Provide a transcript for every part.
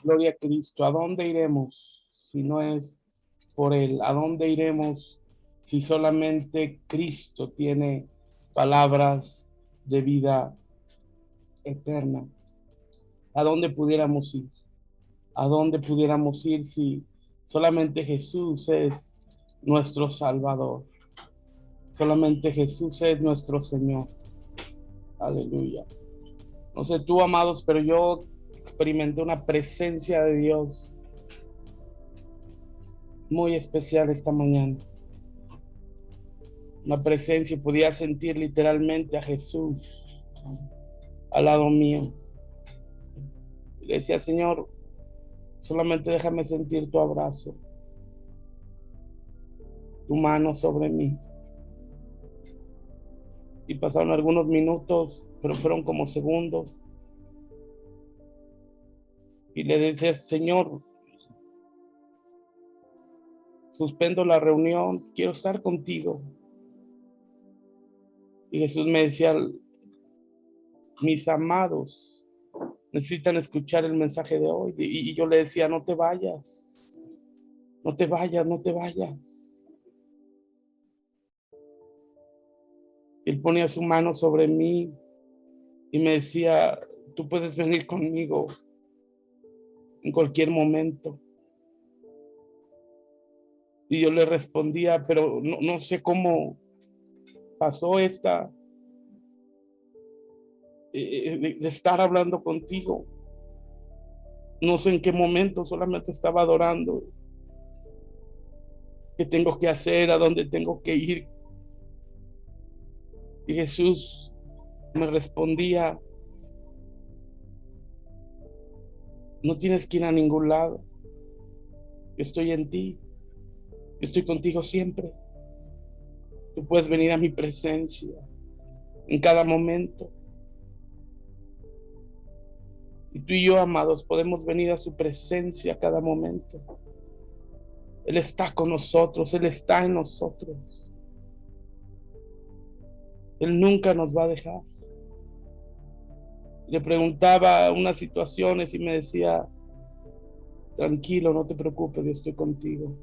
Gloria a Cristo. ¿A dónde iremos si no es por Él? ¿A dónde iremos si solamente Cristo tiene palabras de vida eterna? ¿A dónde pudiéramos ir? ¿A dónde pudiéramos ir si solamente Jesús es nuestro Salvador? Solamente Jesús es nuestro Señor. Aleluya. No sé tú, amados, pero yo experimenté una presencia de Dios muy especial esta mañana. Una presencia, podía sentir literalmente a Jesús al lado mío. Le decía, Señor, solamente déjame sentir tu abrazo, tu mano sobre mí. Y pasaron algunos minutos, pero fueron como segundos. Y le decía, Señor, suspendo la reunión, quiero estar contigo. Y Jesús me decía, mis amados necesitan escuchar el mensaje de hoy. Y yo le decía, no te vayas, no te vayas, no te vayas. Él ponía su mano sobre mí y me decía, tú puedes venir conmigo en cualquier momento. Y yo le respondía, pero no sé cómo pasó esta de estar hablando contigo. No sé en qué momento, solamente estaba adorando. ¿Qué tengo que hacer? ¿A dónde tengo que ir? Y Jesús me respondía, No tienes que ir a ningún lado. Yo estoy en ti. Yo estoy contigo siempre. Tú puedes venir a mi presencia en cada momento. Y tú y yo, amados, podemos venir a su presencia a cada momento. Él está con nosotros, Él está en nosotros. Él nunca nos va a dejar. Le preguntaba unas situaciones y me decía, tranquilo, no te preocupes, yo estoy contigo.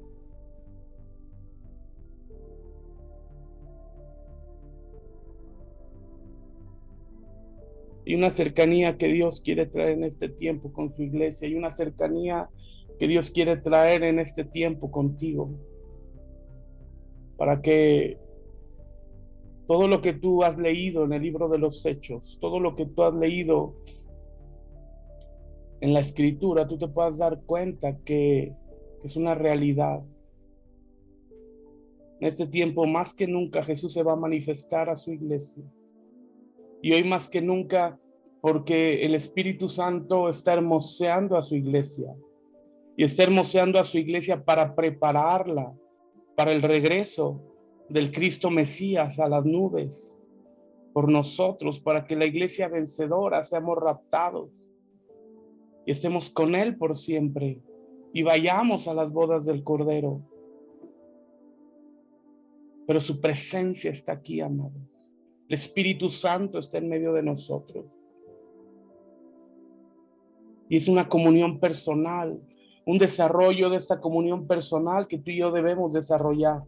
Hay una cercanía que Dios quiere traer en este tiempo con su iglesia. Hay una cercanía que Dios quiere traer en este tiempo contigo. Para que todo lo que tú has leído en el libro de los Hechos, todo lo que tú has leído en la Escritura, tú te puedas dar cuenta que es una realidad. En este tiempo, más que nunca, Jesús se va a manifestar a su iglesia. Y hoy más que nunca, porque el Espíritu Santo está hermoseando a su iglesia. Y está hermoseando a su iglesia para prepararla para el regreso del Cristo Mesías a las nubes por nosotros, para que la iglesia vencedora seamos raptados y estemos con Él por siempre y vayamos a las bodas del Cordero. Pero su presencia está aquí, amado. El Espíritu Santo está en medio de nosotros. Y es una comunión personal, un desarrollo de esta comunión personal que tú y yo debemos desarrollar.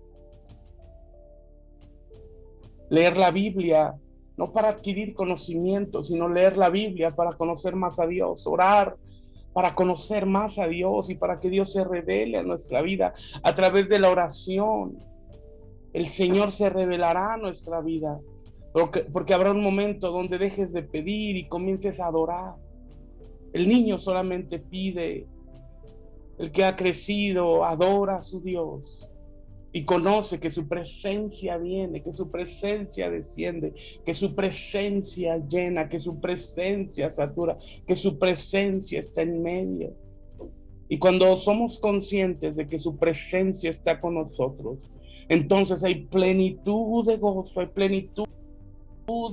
Leer la Biblia, no para adquirir conocimiento, sino leer la Biblia para conocer más a Dios, orar para conocer más a Dios y para que Dios se revele a nuestra vida a través de la oración. El Señor se revelará a nuestra vida, porque habrá un momento donde dejes de pedir y comiences a adorar. El niño solamente pide, el que ha crecido adora a su Dios y conoce que su presencia viene, que su presencia desciende, que su presencia llena, que su presencia satura, que su presencia está en medio. Y cuando somos conscientes de que su presencia está con nosotros, entonces hay plenitud de gozo, hay plenitud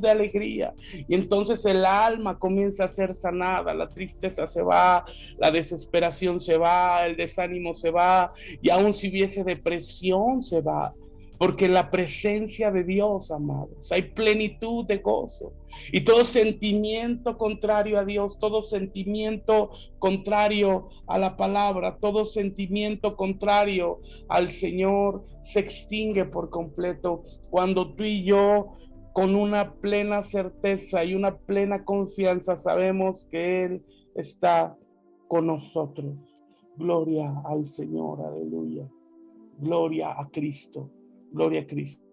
de alegría, y entonces el alma comienza a ser sanada, la tristeza se va, la desesperación se va, el desánimo se va, y aun si hubiese depresión se va, porque en la presencia de Dios, amados, hay plenitud de gozo. Y todo sentimiento contrario a Dios, todo sentimiento contrario a la palabra, todo sentimiento contrario al Señor se extingue por completo cuando tú y yo, con una plena certeza y una plena confianza, sabemos que Él está con nosotros. Gloria al Señor, aleluya. Gloria a Cristo, gloria a Cristo.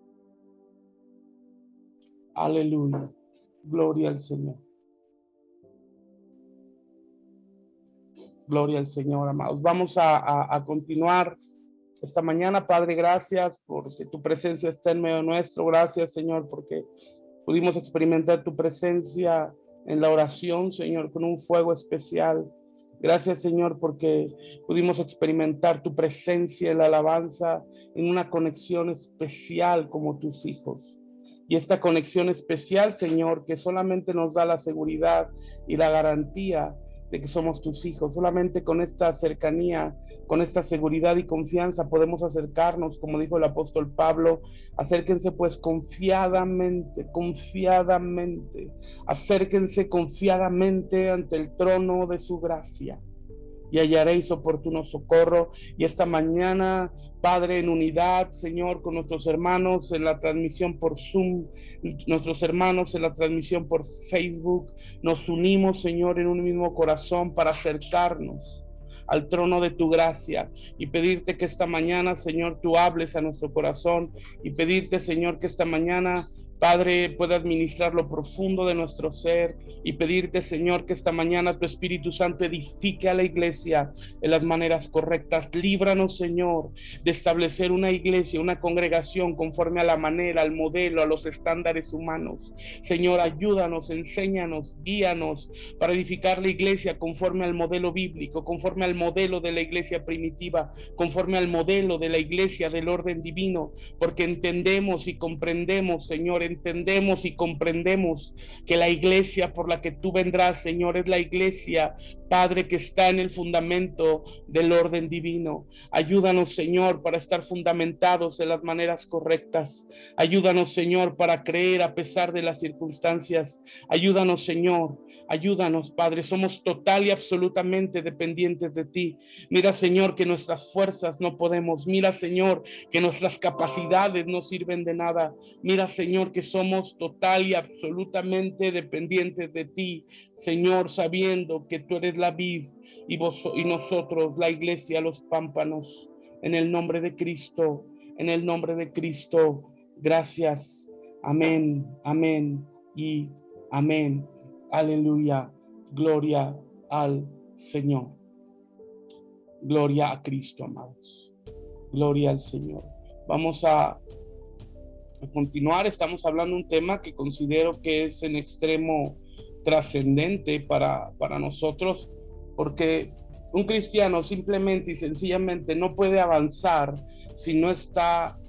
Aleluya, gloria al Señor. Gloria al Señor, amados. Vamos a continuar esta mañana. Padre, gracias porque tu presencia está en medio nuestro. Gracias, Señor, porque pudimos experimentar tu presencia en la oración, Señor, con un fuego especial. Gracias, Señor, porque pudimos experimentar tu presencia en la alabanza en una conexión especial como tus hijos. Y esta conexión especial, Señor, que solamente nos da la seguridad y la garantía de que somos tus hijos. Solamente con esta cercanía, con esta seguridad y confianza podemos acercarnos, como dijo el apóstol Pablo. Acérquense pues confiadamente, acérquense confiadamente ante el trono de su gracia y hallaréis oportuno socorro. Y esta mañana, Padre, en unidad, Señor, con nuestros hermanos en la transmisión por Zoom, nuestros hermanos en la transmisión por Facebook, nos unimos, Señor, en un mismo corazón para acercarnos al trono de tu gracia y pedirte que esta mañana, Señor, tú hables a nuestro corazón y pedirte, Señor, que esta mañana Padre, puedas ministrar lo profundo de nuestro ser y pedirte, Señor, que esta mañana tu Espíritu Santo edifique a la iglesia en las maneras correctas. Líbranos, Señor, de establecer una iglesia, una congregación conforme a la manera, al modelo, a los estándares humanos. Señor, ayúdanos, enséñanos, guíanos para edificar la iglesia conforme al modelo bíblico, conforme al modelo de la iglesia primitiva, conforme al modelo de la iglesia del orden divino, porque entendemos y comprendemos, Señor, entendemos y comprendemos que la iglesia por la que tú vendrás, Señor, es la iglesia, Padre, que está en el fundamento del orden divino. Ayúdanos, Señor, para estar fundamentados en las maneras correctas. Ayúdanos, Señor, para creer a pesar de las circunstancias. Ayúdanos, Señor. Ayúdanos, Padre, somos total y absolutamente dependientes de ti. Mira, Señor, que nuestras fuerzas no podemos. Mira, Señor, que nuestras capacidades no sirven de nada. Mira, Señor, que somos total y absolutamente dependientes de ti, Señor, sabiendo que tú eres la vid y nosotros, la iglesia, los pámpanos. En el nombre de Cristo, en el nombre de Cristo, gracias. Amén, amén y amén. Aleluya, gloria al Señor. Gloria a Cristo, amados. Gloria al Señor. Vamos a continuar. Estamos hablando de un tema que considero que es en extremo trascendente para nosotros, porque un cristiano simplemente y sencillamente no puede avanzar si no está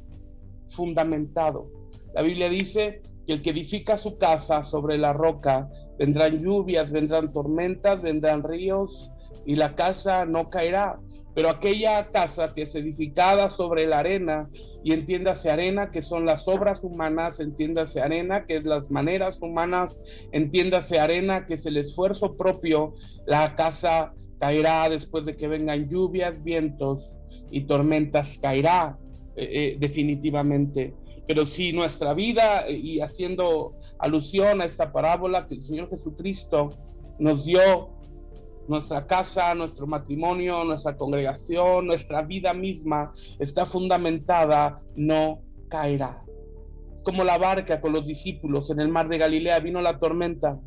fundamentado. La Biblia dice que el que edifica su casa sobre la roca, vendrán lluvias, vendrán tormentas, vendrán ríos y la casa no caerá. Pero aquella casa que es edificada sobre la arena, y entiéndase arena que son las obras humanas, entiéndase arena que es las maneras humanas, entiéndase arena que es el esfuerzo propio, la casa caerá después de que vengan lluvias, vientos y tormentas, caerá definitivamente. Pero si nuestra vida, y haciendo alusión a esta parábola que el Señor Jesucristo nos dio, nuestra casa, nuestro matrimonio, nuestra congregación, nuestra vida misma está fundamentada, no caerá. Como la barca con los discípulos en el mar de Galilea, vino la tormenta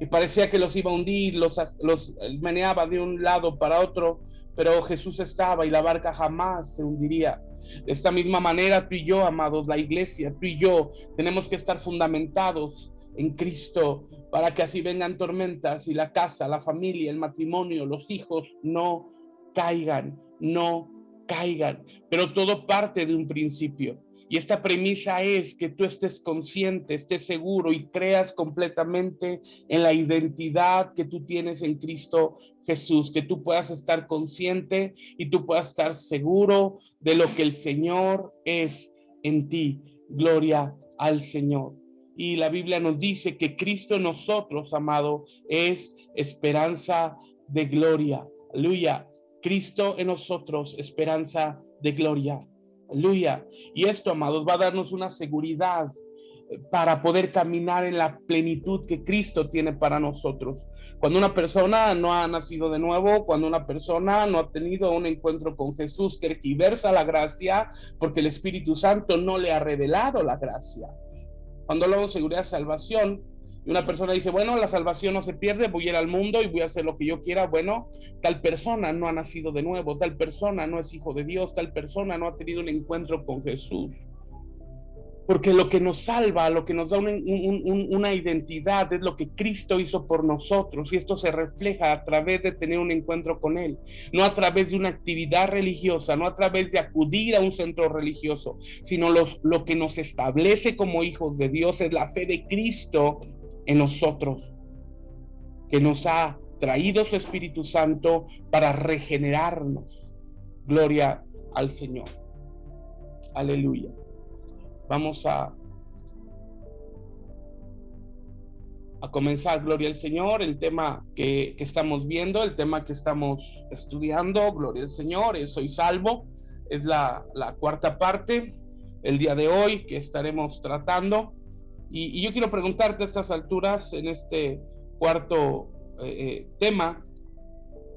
y parecía que los iba a hundir, los meneaba de un lado para otro, pero Jesús estaba y la barca jamás se hundiría. De esta misma manera, tú y yo, amados, la iglesia, tú y yo, tenemos que estar fundamentados en Cristo para que así vengan tormentas y la casa, la familia, el matrimonio, los hijos no caigan, no caigan. Pero todo parte de un principio. Y esta premisa es que tú estés consciente, estés seguro y creas completamente en la identidad que tú tienes en Cristo Jesús, que tú puedas estar consciente y tú puedas estar seguro de lo que el Señor es en ti. Gloria al Señor. Y la Biblia nos dice que Cristo en nosotros, amado, es esperanza de gloria. Aleluya. Cristo en nosotros, esperanza de gloria. Aleluya. Y esto, amados, va a darnos una seguridad para poder caminar en la plenitud que Cristo tiene para nosotros. Cuando una persona no ha nacido de nuevo, cuando una persona no ha tenido un encuentro con Jesús, que tergiversa la gracia, porque el Espíritu Santo no le ha revelado la gracia. Cuando hablamos de seguridad de salvación, y una persona dice, bueno, la salvación no se pierde, voy a ir al mundo y voy a hacer lo que yo quiera. Bueno, tal persona no ha nacido de nuevo, tal persona no es hijo de Dios, tal persona no ha tenido un encuentro con Jesús. Porque lo que nos salva, lo que nos da una identidad es lo que Cristo hizo por nosotros, y esto se refleja a través de tener un encuentro con Él, no a través de una actividad religiosa, no a través de acudir a un centro religioso, sino lo que nos establece como hijos de Dios es la fe de Cristo en nosotros, que nos ha traído su Espíritu Santo para regenerarnos. Gloria al Señor. Aleluya. Vamos a comenzar, gloria al Señor, el tema que estamos viendo, el tema que estamos estudiando, gloria al Señor, es Soy Salvo, es la cuarta parte, el día de hoy que estaremos tratando, y yo quiero preguntarte a estas alturas, en este cuarto tema,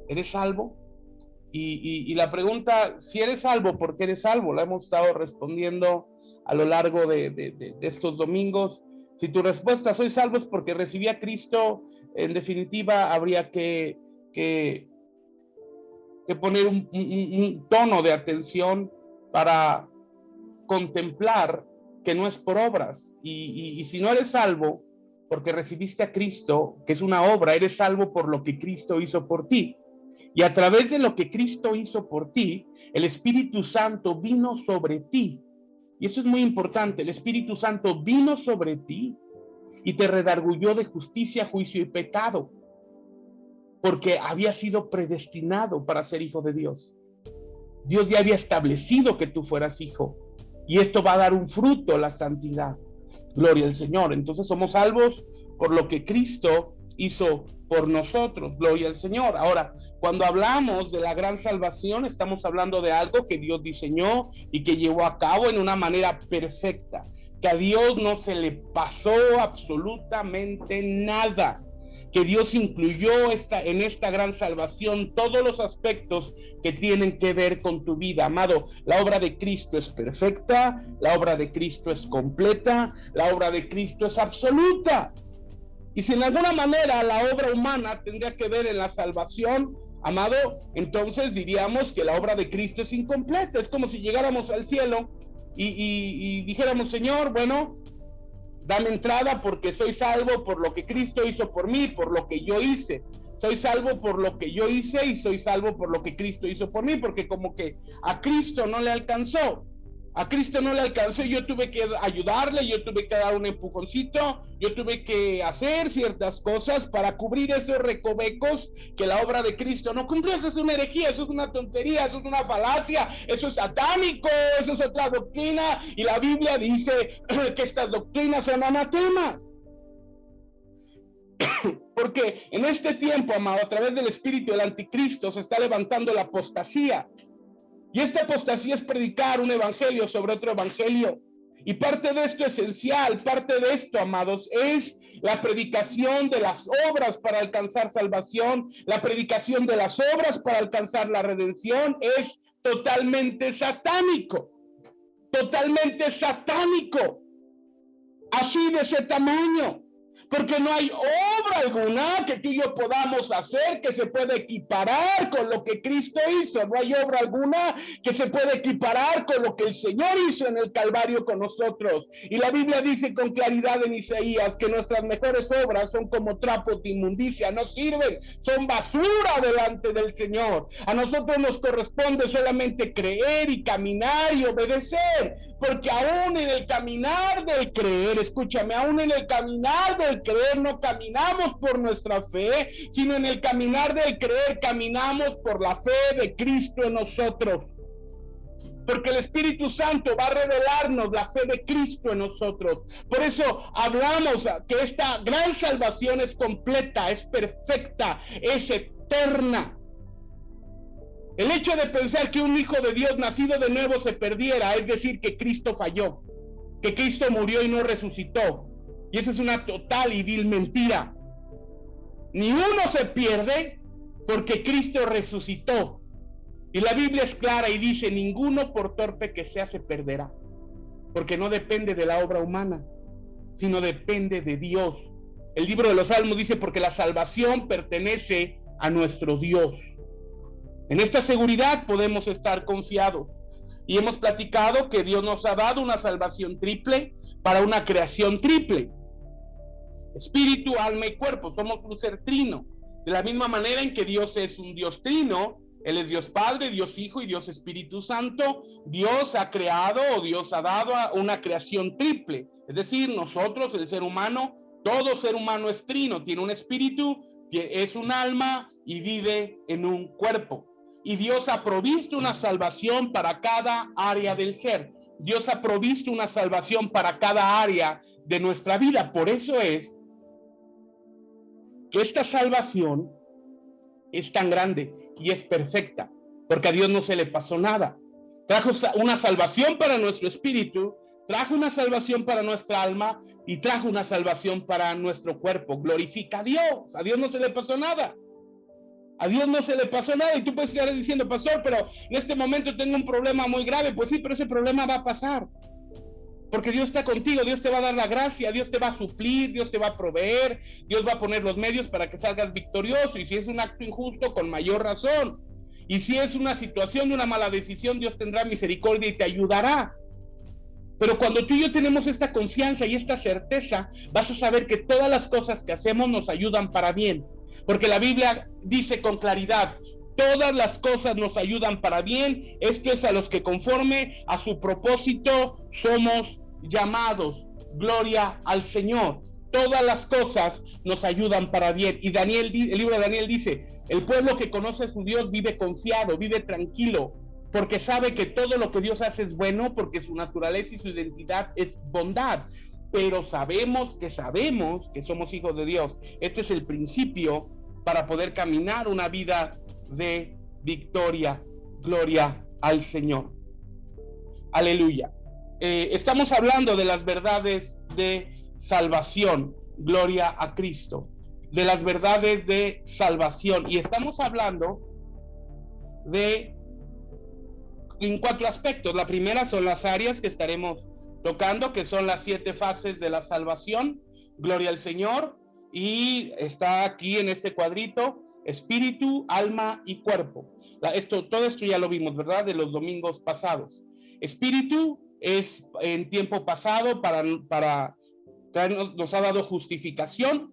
¿eres salvo? Y la pregunta, si eres salvo, ¿por qué eres salvo? La hemos estado respondiendo a lo largo de estos domingos. Si tu respuesta soy salvo es porque recibí a Cristo, en definitiva habría que poner un tono de atención para contemplar que no es por obras. Y si no eres salvo porque recibiste a Cristo, que es una obra, eres salvo por lo que Cristo hizo por ti. Y a través de lo que Cristo hizo por ti, el Espíritu Santo vino sobre ti. Y esto es muy importante, el Espíritu Santo vino sobre ti y te redarguyó de justicia, juicio y pecado, porque había sido predestinado para ser hijo de Dios. Dios ya había establecido que tú fueras hijo, y esto va a dar un fruto, la santidad. Gloria al Señor. Entonces somos salvos por lo que Cristo hizo por nosotros. Gloria al Señor. Ahora, cuando hablamos de la gran salvación, estamos hablando de algo que Dios diseñó y que llevó a cabo en una manera perfecta, que a Dios no se le pasó absolutamente nada, que Dios incluyó en esta gran salvación todos los aspectos que tienen que ver con tu vida. Amado, la obra de Cristo es perfecta, la obra de Cristo es completa, la obra de Cristo es absoluta. Y si en alguna manera la obra humana tendría que ver en la salvación, amado, entonces diríamos que la obra de Cristo es incompleta. Es como si llegáramos al cielo y dijéramos, Señor, bueno, dame entrada porque soy salvo por lo que Cristo hizo por mí, por lo que yo hice. Soy salvo por lo que yo hice y soy salvo por lo que Cristo hizo por mí, porque como que a Cristo no le alcanzó. A Cristo no le alcanzó y yo tuve que ayudarle, yo tuve que dar un empujoncito, yo tuve que hacer ciertas cosas para cubrir esos recovecos que la obra de Cristo no cumplió. Eso es una herejía, eso es una tontería, eso es una falacia, eso es satánico, eso es otra doctrina, y la Biblia dice que estas doctrinas son anatemas. Porque en este tiempo, amado, a través del espíritu del anticristo se está levantando la apostasía. Y esta apostasía es predicar un evangelio sobre otro evangelio. Y parte de esto esencial, parte de esto, amados, es la predicación de las obras para alcanzar salvación. La predicación de las obras para alcanzar la redención es totalmente satánico. Totalmente satánico. Así de ese tamaño. Porque no hay obra alguna que tú y yo podamos hacer que se pueda equiparar con lo que Cristo hizo. No hay obra alguna que se pueda equiparar con lo que el Señor hizo en el Calvario con nosotros. Y la Biblia dice con claridad en Isaías que nuestras mejores obras son como trapos de inmundicia, no sirven, son basura delante del Señor. A nosotros nos corresponde solamente creer y caminar y obedecer, porque aún en el caminar del creer, escúchame, aún en el caminar del creer no caminamos por nuestra fe, sino en el caminar del creer caminamos por la fe de Cristo en nosotros. Porque el Espíritu Santo va a revelarnos la fe de Cristo en nosotros. Por eso hablamos que esta gran salvación es completa, es perfecta, es eterna. El hecho de pensar que un hijo de Dios nacido de nuevo se perdiera, es decir, que Cristo falló, que Cristo murió y no resucitó. Y esa es una total y vil mentira. Ni uno se pierde porque Cristo resucitó. Y la Biblia es clara y dice, ninguno por torpe que sea se perderá. Porque no depende de la obra humana, sino depende de Dios. El libro de los Salmos dice, porque la salvación pertenece a nuestro Dios. En esta seguridad podemos estar confiados. Y hemos platicado que Dios nos ha dado una salvación triple para una creación triple. Espíritu, alma y cuerpo. Somos un ser trino. De la misma manera en que Dios es un Dios trino, Él es Dios Padre, Dios Hijo y Dios Espíritu Santo. Dios ha creado o Dios ha dado una creación triple. Es decir, nosotros, el ser humano, todo ser humano es trino. Tiene un espíritu, es un alma y vive en un cuerpo. Y Dios ha provisto una salvación para cada área del ser. Dios ha provisto una salvación para cada área de nuestra vida. Por eso es que esta salvación es tan grande y es perfecta, porque a Dios no se le pasó nada. Trajo una salvación para nuestro espíritu, trajo una salvación para nuestra alma y trajo una salvación para nuestro cuerpo. Glorifica a Dios no se le pasó nada. A Dios no se le pasó nada. Y tú puedes estar diciendo, pastor, pero en este momento tengo un problema muy grave. Pues sí, pero ese problema va a pasar. Porque Dios está contigo, Dios te va a dar la gracia, Dios te va a suplir, Dios te va a proveer, Dios va a poner los medios para que salgas victorioso. Y si es un acto injusto, con mayor razón. Y si es una situación de una mala decisión, Dios tendrá misericordia y te ayudará. Pero cuando tú y yo tenemos esta confianza y esta certeza, vas a saber que todas las cosas que hacemos nos ayudan para bien. Porque la Biblia dice con claridad: todas las cosas nos ayudan para bien. Esto es a los que conforme a su propósito somos llamados. Gloria al Señor. Todas las cosas nos ayudan para bien. Y Daniel, el libro de Daniel dice: el pueblo que conoce a su Dios vive confiado, vive tranquilo, porque sabe que todo lo que Dios hace es bueno, porque su naturaleza y su identidad es bondad. Pero sabemos que somos hijos de Dios. Este es el principio para poder caminar una vida de victoria. Gloria al Señor. Aleluya. Estamos hablando de las verdades de salvación. Gloria a Cristo. De las verdades de salvación. Y estamos hablando en 4 aspectos. La primera son las áreas que estaremos tocando, que son las 7 fases de la salvación. Gloria al Señor. Y está aquí en este cuadrito: espíritu, alma y cuerpo. Todo esto ya lo vimos, ¿verdad? De los domingos pasados. Espíritu es en tiempo pasado para traernos, nos ha dado justificación.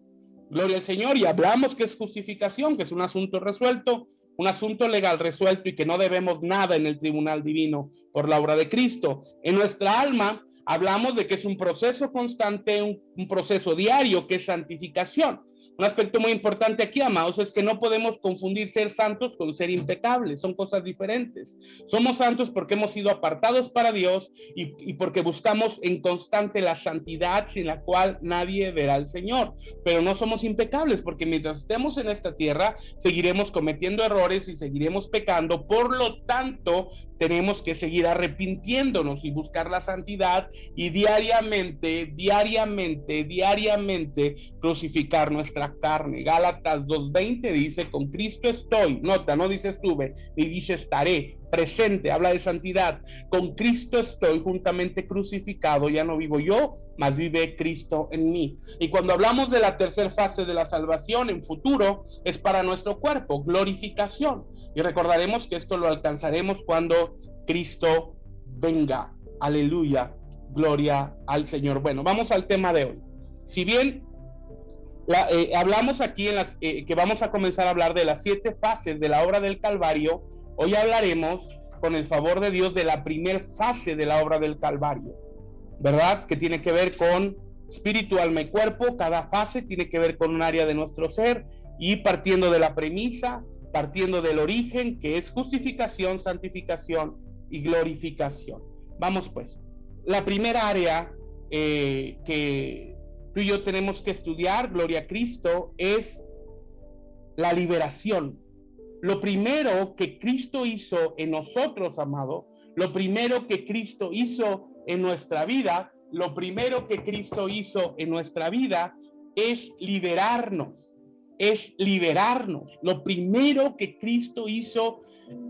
Gloria al Señor. Y hablamos que es justificación, que es un asunto resuelto, un asunto legal resuelto, y que no debemos nada en el tribunal divino por la obra de Cristo. En nuestra alma hablamos de que es un proceso constante, un proceso diario, que es santificación. Un aspecto muy importante aquí, amados, es que no podemos confundir ser santos con ser impecables. Son cosas diferentes. Somos santos porque hemos sido apartados para Dios y porque buscamos en constante la santidad, sin la cual nadie verá al Señor. Pero no somos impecables, porque mientras estemos en esta tierra seguiremos cometiendo errores y seguiremos pecando. Por lo tanto, tenemos que seguir arrepintiéndonos y buscar la santidad, y diariamente crucificar nuestra carne. Gálatas 2:20 dice: con Cristo estoy. Nota, no dice estuve, ni dice estaré. Presente, habla de santidad. Con Cristo estoy juntamente crucificado. Ya no vivo yo, mas vive Cristo en mí. Y cuando hablamos de la tercera fase de la salvación en futuro, es para nuestro cuerpo, glorificación. Y recordaremos que esto lo alcanzaremos cuando Cristo venga. Aleluya, gloria al Señor. Bueno, vamos al tema de hoy. Si bien hablamos aquí que vamos a comenzar a hablar de las 7 fases de la obra del Calvario, hoy hablaremos, con el favor de Dios, de la primera fase de la obra del Calvario, ¿verdad? Que tiene que ver con espíritu, alma y cuerpo. Cada fase tiene que ver con un área de nuestro ser, y partiendo de la premisa, partiendo del origen, que es justificación, santificación y glorificación. Vamos pues. La primera área que tú y yo tenemos que estudiar, gloria a Cristo, es la liberación. Lo primero que Cristo hizo en nosotros, amado, lo primero que Cristo hizo en nuestra vida, lo primero que Cristo hizo en nuestra vida es liberarnos, Lo primero que Cristo hizo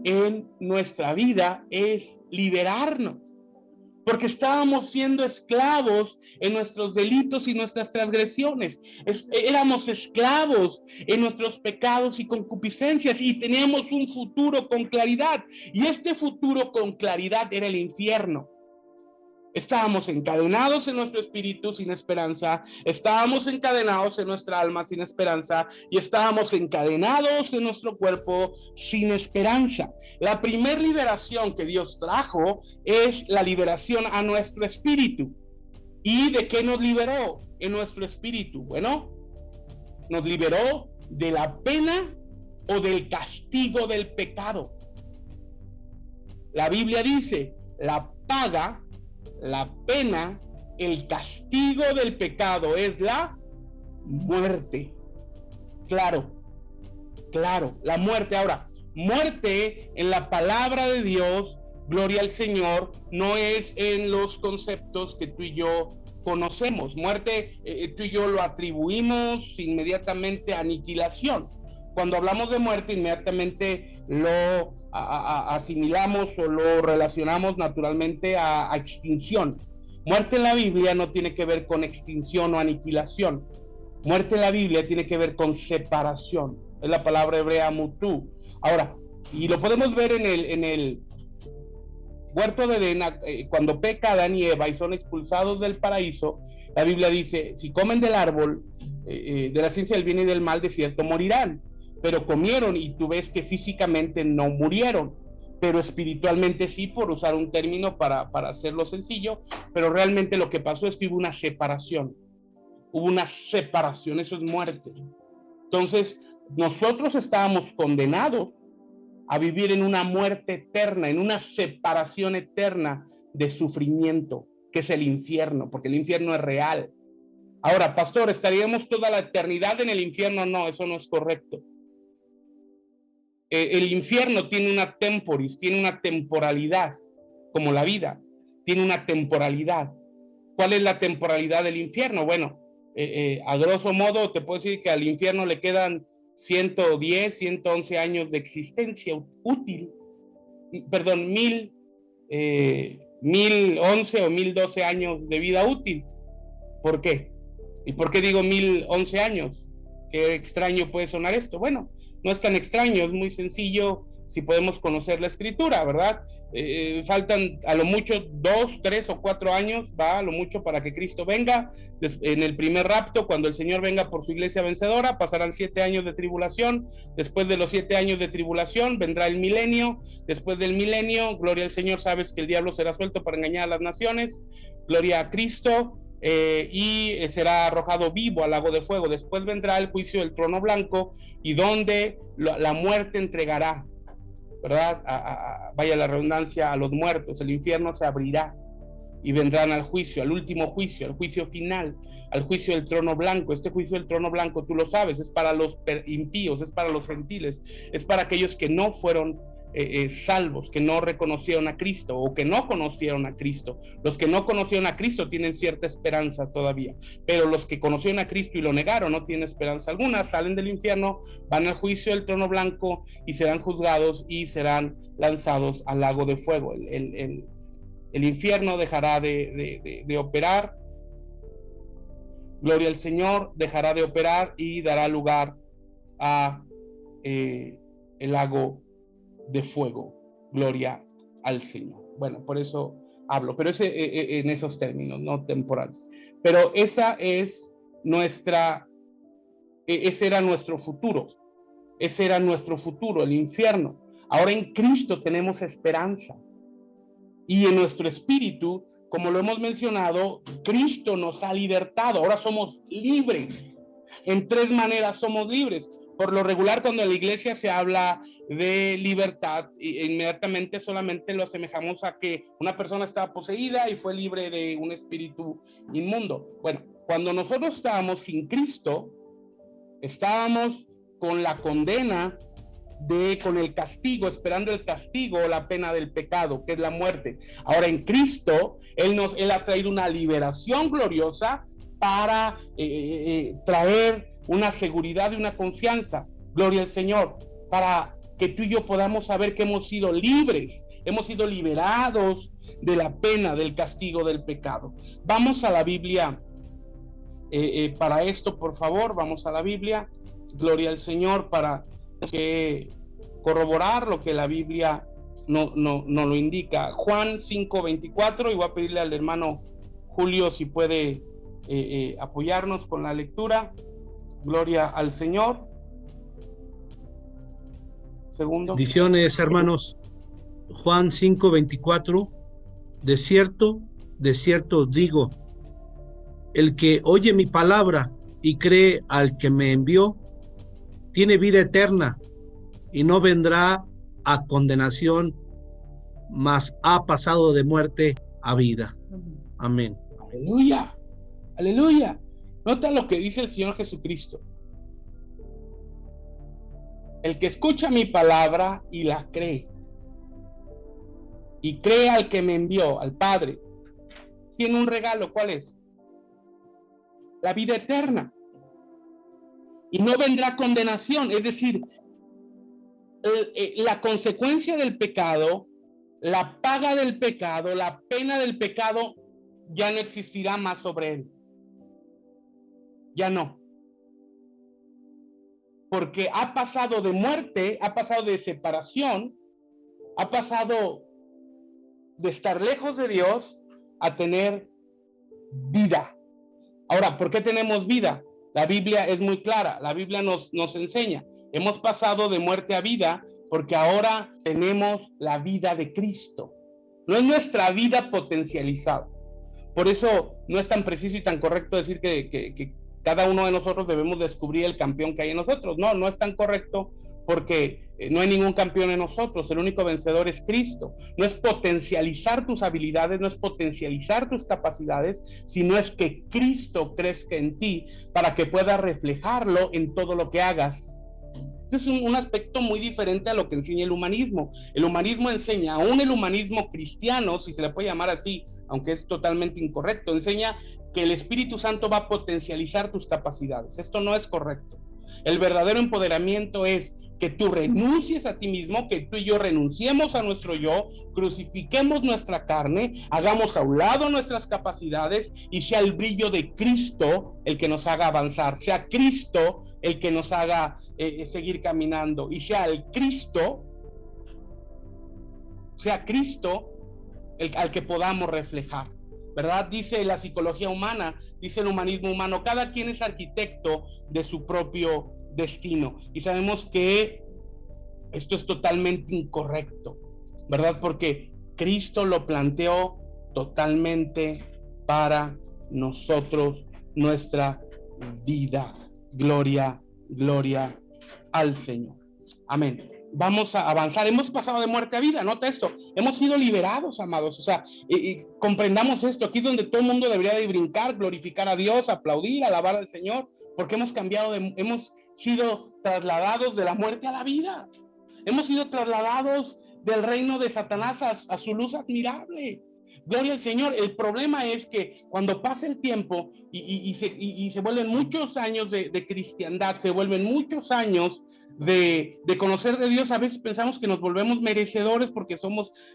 en nuestra vida es liberarnos. Porque estábamos siendo esclavos en nuestros delitos y nuestras transgresiones. Éramos esclavos en nuestros pecados y concupiscencias, y teníamos un futuro con claridad. Y este futuro con claridad era el infierno. Estábamos encadenados en nuestro espíritu sin esperanza, estábamos encadenados en nuestra alma sin esperanza, y estábamos encadenados en nuestro cuerpo sin esperanza. La primera liberación que Dios trajo es la liberación a nuestro espíritu. ¿Y de qué nos liberó en nuestro espíritu? Bueno, nos liberó de la pena o del castigo del pecado. La Biblia dice: la paga, la pena, el castigo del pecado es la muerte. Claro, la muerte. Ahora, muerte en la palabra de Dios, gloria al Señor, no es en los conceptos que tú y yo conocemos. Muerte, tú y yo lo atribuimos inmediatamente a aniquilación. Cuando hablamos de muerte, inmediatamente lo asimilamos o lo relacionamos naturalmente a extinción. Muerte en la Biblia no tiene que ver con extinción o aniquilación. Muerte en la Biblia tiene que ver con separación. Es la palabra hebrea mutú. Ahora, y lo podemos ver en el huerto de Edén, cuando peca Adán y Eva y son expulsados del paraíso. La Biblia dice, si comen del árbol de la ciencia del bien y del mal, de cierto morirán. Pero comieron, y tú ves que físicamente no murieron, pero espiritualmente sí, por usar un término para hacerlo sencillo. Pero realmente lo que pasó es que hubo una separación. Hubo una separación, eso es muerte. Entonces, nosotros estábamos condenados a vivir en una muerte eterna, en una separación eterna de sufrimiento, que es el infierno, porque el infierno es real. Ahora, pastor, ¿estaríamos toda la eternidad en el infierno? No, eso no es correcto. El infierno tiene una temporis, tiene una temporalidad, como la vida, tiene una temporalidad. ¿Cuál es la temporalidad del infierno? Bueno, a grosso modo te puedo decir que al infierno le quedan 110, 111 años de existencia útil, perdón, 1011 o 1012 años de vida útil. ¿Por qué? ¿Y por qué digo 1011 años? Qué extraño puede sonar esto. Bueno, no es tan extraño, es muy sencillo si podemos conocer la escritura, ¿verdad? Faltan a lo mucho 2, 3 o 4 años, va a lo mucho para que Cristo venga. En el primer rapto, cuando el Señor venga por su iglesia vencedora, pasarán 7 años de tribulación. Después de los 7 años de tribulación vendrá el milenio. Después del milenio, gloria al Señor, sabes que el diablo será suelto para engañar a las naciones. Gloria a Cristo. Y será arrojado vivo al lago de fuego. Después vendrá el juicio del trono blanco, y donde la muerte entregará, ¿verdad? Vaya la redundancia, a los muertos. El infierno se abrirá y vendrán al juicio, al último juicio, al juicio final, al juicio del trono blanco. Este juicio del trono blanco, tú lo sabes, es para los impíos, es para los gentiles, es para aquellos que no fueron salvos, que no reconocieron a Cristo o que no conocieron a Cristo. Los que no conocieron a Cristo tienen cierta esperanza todavía, pero los que conocieron a Cristo y lo negaron no tienen esperanza alguna. Salen del infierno, van al juicio del trono blanco y serán juzgados y serán lanzados al lago de fuego. El infierno dejará de operar, gloria al Señor, dejará de operar y dará lugar a el lago de fuego, gloria al Señor. Bueno, por eso hablo, pero en esos términos, no temporales. Pero ese era nuestro futuro, el infierno. Ahora en Cristo tenemos esperanza, y en nuestro espíritu, como lo hemos mencionado, Cristo nos ha libertado. Ahora somos libres. En 3 maneras somos libres. Por lo regular, cuando en la iglesia se habla de libertad, inmediatamente solamente lo asemejamos a que una persona estaba poseída y fue libre de un espíritu inmundo. Bueno, cuando nosotros estábamos sin Cristo, estábamos con la condena, con el castigo, esperando el castigo o la pena del pecado, que es la muerte. Ahora en Cristo, Él ha traído una liberación gloriosa para traer una seguridad y una confianza, gloria al Señor, para que tú y yo podamos saber que hemos sido libres, hemos sido liberados de la pena, del castigo del pecado. Vamos a la Biblia para esto, por favor, vamos a la Biblia, gloria al Señor, para que corroborar lo que la Biblia no lo indica. Juan 5:24, y voy a pedirle al hermano Julio si puede apoyarnos con la lectura. Gloria al Señor. Segundo. Bendiciones, hermanos. Juan 5:24. De cierto os digo, el que oye mi palabra y cree al que me envió, tiene vida eterna y no vendrá a condenación, mas ha pasado de muerte a vida. Amén. Aleluya, aleluya. Nota lo que dice el Señor Jesucristo. El que escucha mi palabra y la cree, y cree al que me envió, al Padre, tiene un regalo. ¿Cuál es? La vida eterna. Y no vendrá condenación. Es decir, la consecuencia del pecado, la paga del pecado, la pena del pecado ya no existirá más sobre él. Ya no. Porque ha pasado de muerte, ha pasado de separación, ha pasado de estar lejos de Dios a tener vida. Ahora, ¿por qué tenemos vida? La Biblia es muy clara, la Biblia nos enseña. Hemos pasado de muerte a vida porque ahora tenemos la vida de Cristo. No es nuestra vida potencializada. Por eso no es tan preciso y tan correcto decir que cada uno de nosotros debemos descubrir el campeón que hay en nosotros. No, no es tan correcto porque no hay ningún campeón en nosotros. El único vencedor es Cristo. No es potencializar tus habilidades, no es potencializar tus capacidades, sino es que Cristo crezca en ti para que puedas reflejarlo en todo lo que hagas. Este es un aspecto muy diferente a lo que enseña el humanismo. El humanismo enseña, aún el humanismo cristiano, si se le puede llamar así, aunque es totalmente incorrecto, enseña que el Espíritu Santo va a potencializar tus capacidades. Esto no es correcto. El verdadero empoderamiento es que tú renuncies a ti mismo, que tú y yo renunciemos a nuestro yo, crucifiquemos nuestra carne, hagamos a un lado nuestras capacidades y sea el brillo de Cristo el que nos haga avanzar, sea Cristo el que nos haga seguir caminando y sea Cristo al que podamos reflejar, ¿verdad? Dice la psicología humana, dice el humanismo humano, cada quien es arquitecto de su propio destino y sabemos que esto es totalmente incorrecto, ¿verdad? Porque Cristo lo planteó totalmente para nosotros, nuestra vida. Gloria, gloria al Señor. Amén. Vamos a avanzar. Hemos pasado de muerte a vida. Nota esto. Hemos sido liberados, amados. O sea, comprendamos esto. Aquí es donde todo el mundo debería de brincar, glorificar a Dios, aplaudir, alabar al Señor, porque hemos cambiado, hemos sido trasladados de la muerte a la vida. Hemos sido trasladados del reino de Satanás a su luz admirable. Gloria al Señor. El problema es que cuando pasa el tiempo y se vuelven muchos años de cristiandad, se vuelven muchos años de conocer de Dios, a veces pensamos que nos volvemos merecedores porque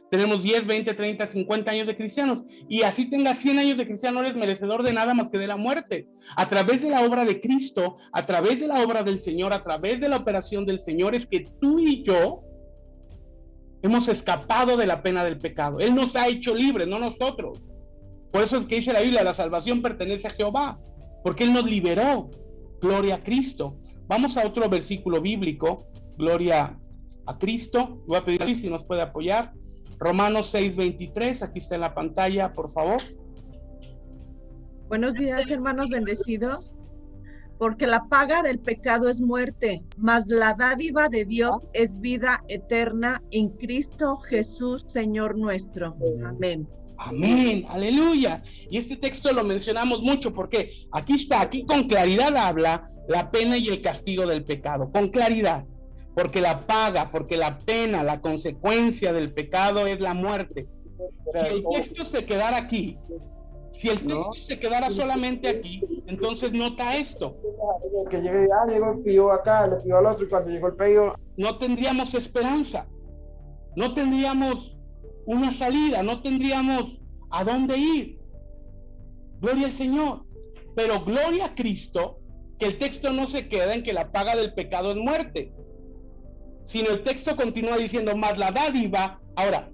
tenemos 10, 20, 30, 50 años de cristianos, y así tengas 100 años de cristiano, no eres merecedor de nada más que de la muerte. A través de la obra de Cristo, a través de la obra del Señor, a través de la operación del Señor, es que tú y yo hemos escapado de la pena del pecado. Él nos ha hecho libres, no nosotros. Por eso es que dice la Biblia, la salvación pertenece a Jehová, porque Él nos liberó. Gloria a Cristo. Vamos a otro versículo bíblico. Gloria a Cristo. Voy a pedir a Luis si nos puede apoyar. Romanos 6:23, aquí está en la pantalla, por favor. Buenos días, hermanos bendecidos. Porque la paga del pecado es muerte, mas la dádiva de Dios es vida eterna en Cristo Jesús, Señor nuestro. Amén. Amén, aleluya. Y este texto lo mencionamos mucho porque aquí con claridad habla la pena y el castigo del pecado, con claridad. Porque la paga, porque la pena, la consecuencia del pecado es la muerte. Si el texto se quedara aquí, si el texto se quedara solamente aquí, entonces nota esto. Que llegue, llegó el pío acá, le pidió al otro, y cuando llegó el pío, no tendríamos esperanza, no tendríamos una salida, no tendríamos a dónde ir. Gloria al Señor. Pero gloria a Cristo, que el texto no se queda en que la paga del pecado es muerte, sino el texto continúa diciendo, más la dádiva. Ahora,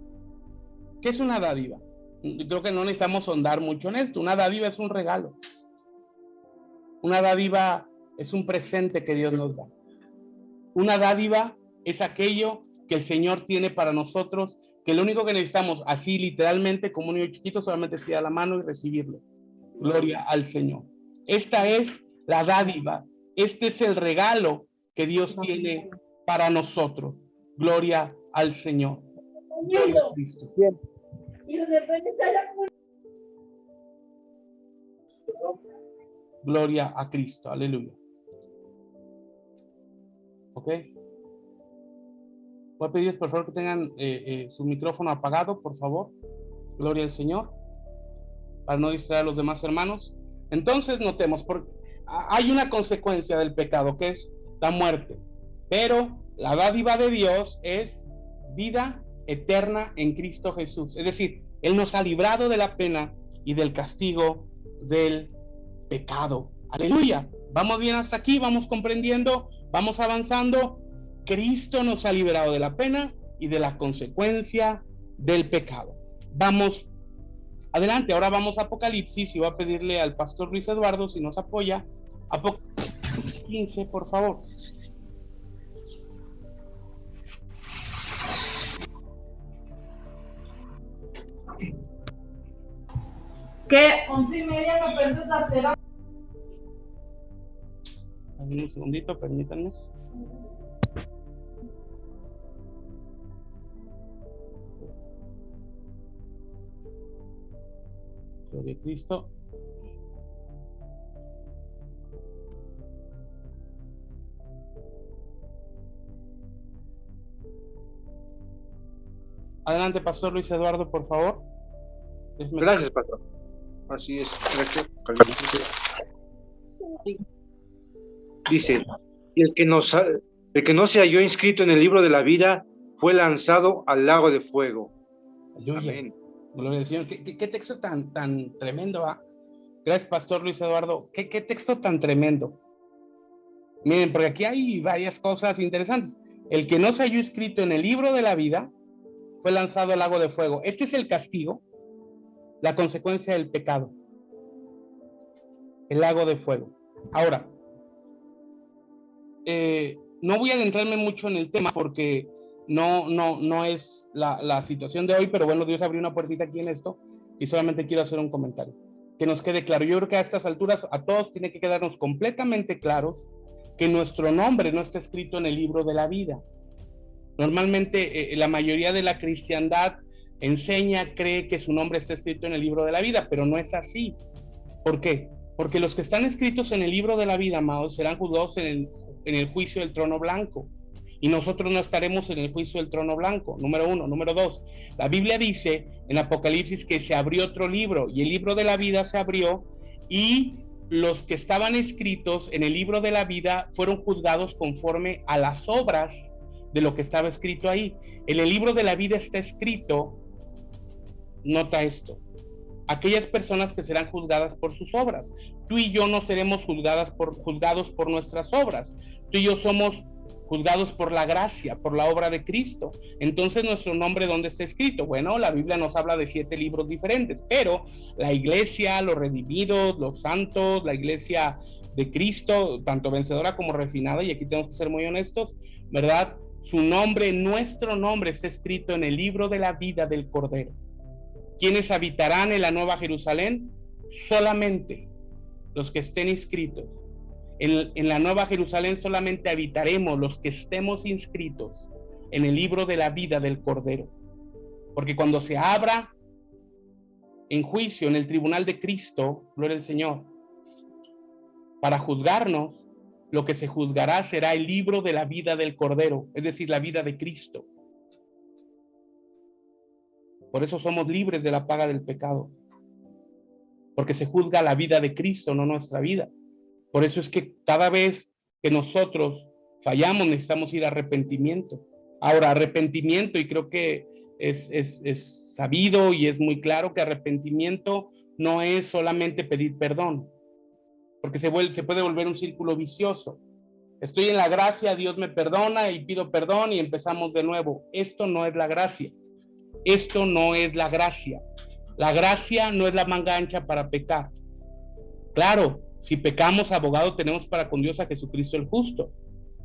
¿qué es una dádiva? Creo que no necesitamos ahondar mucho en esto. Una dádiva es un regalo. Una dádiva es un presente que Dios nos da. Una dádiva es aquello que el Señor tiene para nosotros, que lo único que necesitamos, así literalmente, como un niño chiquito, solamente es estirar la mano y recibirlo. Gloria al Señor. Esta es la dádiva. Este es el regalo que Dios tiene para nosotros. Gloria al Señor. Gloria a Cristo. Gloria a Cristo, aleluya. Ok. Voy a pedirles por favor que tengan su micrófono apagado, por favor. Gloria al Señor, para no distraer a los demás hermanos. Entonces notemos, hay una consecuencia del pecado que es la muerte, pero la dádiva de Dios es vida eterna en Cristo Jesús. Es decir, Él nos ha librado de la pena y del castigo del pecado. Aleluya. ¿Vamos bien hasta aquí? ¿Vamos comprendiendo? ¿Vamos avanzando? Cristo nos ha liberado de la pena y de la consecuencia del pecado. Vamos adelante. Ahora vamos a Apocalipsis y voy a pedirle al pastor Luis Eduardo si nos apoya. Apocalipsis 15, por favor. ¿Qué? 11:30 me puedes hacer. Un segundito, permítanme. Gloria a Cristo. Adelante, pastor Luis Eduardo, por favor. Gracias, pastor. Así es. Gracias. Dice, y el que no se halló inscrito en el libro de la vida fue lanzado al lago de fuego. Aleluya. Amén. Gloria al Señor. ¿Qué texto tan tremendo, ¿ah? Gracias, pastor Luis Eduardo. ¿Qué texto tan tremendo? Miren, porque aquí hay varias cosas interesantes. El que no se halló inscrito en el libro de la vida fue lanzado al lago de fuego. Este es el castigo, la consecuencia del pecado. El lago de fuego. Ahora, no voy a adentrarme mucho en el tema porque no es la situación de hoy, pero bueno, Dios abrió una puertita aquí en esto y solamente quiero hacer un comentario. Que nos quede claro. Yo creo que a estas alturas a todos tiene que quedarnos completamente claros que nuestro nombre no está escrito en el libro de la vida. Normalmente la mayoría de la cristiandad cree que su nombre está escrito en el libro de la vida, pero no es así. ¿Por qué? Porque los que están escritos en el libro de la vida, amados, serán juzgados en el juicio del trono blanco. Y nosotros no estaremos en el juicio del trono blanco, número 1. Número 2, la Biblia dice en Apocalipsis que se abrió otro libro, y el libro de la vida se abrió, y los que estaban escritos en el libro de la vida fueron juzgados conforme a las obras de lo que estaba escrito ahí. En el libro de la vida está escrito, nota esto, aquellas personas que serán juzgadas por sus obras. Tú y yo no seremos juzgados por nuestras obras. Tú y yo somos juzgados por la gracia, por la obra de Cristo. Entonces, ¿nuestro nombre dónde está escrito? Bueno, la Biblia nos habla de 7 libros diferentes, pero la iglesia, los redimidos, los santos, la iglesia de Cristo, tanto vencedora como refinada, y aquí tenemos que ser muy honestos, ¿verdad? Su nombre, nuestro nombre está escrito en el libro de la vida del Cordero. ¿Quiénes habitarán en la Nueva Jerusalén? Solamente los que estén inscritos. En la Nueva Jerusalén solamente habitaremos los que estemos inscritos en el libro de la vida del Cordero. Porque cuando se abra en juicio en el tribunal de Cristo, gloria al Señor, para juzgarnos, lo que se juzgará será el libro de la vida del Cordero, es decir, la vida de Cristo. Por eso somos libres de la paga del pecado, porque se juzga la vida de Cristo, no nuestra vida. Por eso es que cada vez que nosotros fallamos necesitamos ir a arrepentimiento. Ahora, arrepentimiento, y creo que es sabido y es muy claro que arrepentimiento no es solamente pedir perdón, porque se puede volver un círculo vicioso. Estoy en la gracia, Dios me perdona y pido perdón y empezamos de nuevo. Esto no es la gracia. Esto no es la gracia. La gracia no es la manga ancha para pecar. Claro, si pecamos, abogado tenemos para con Dios a Jesucristo el justo.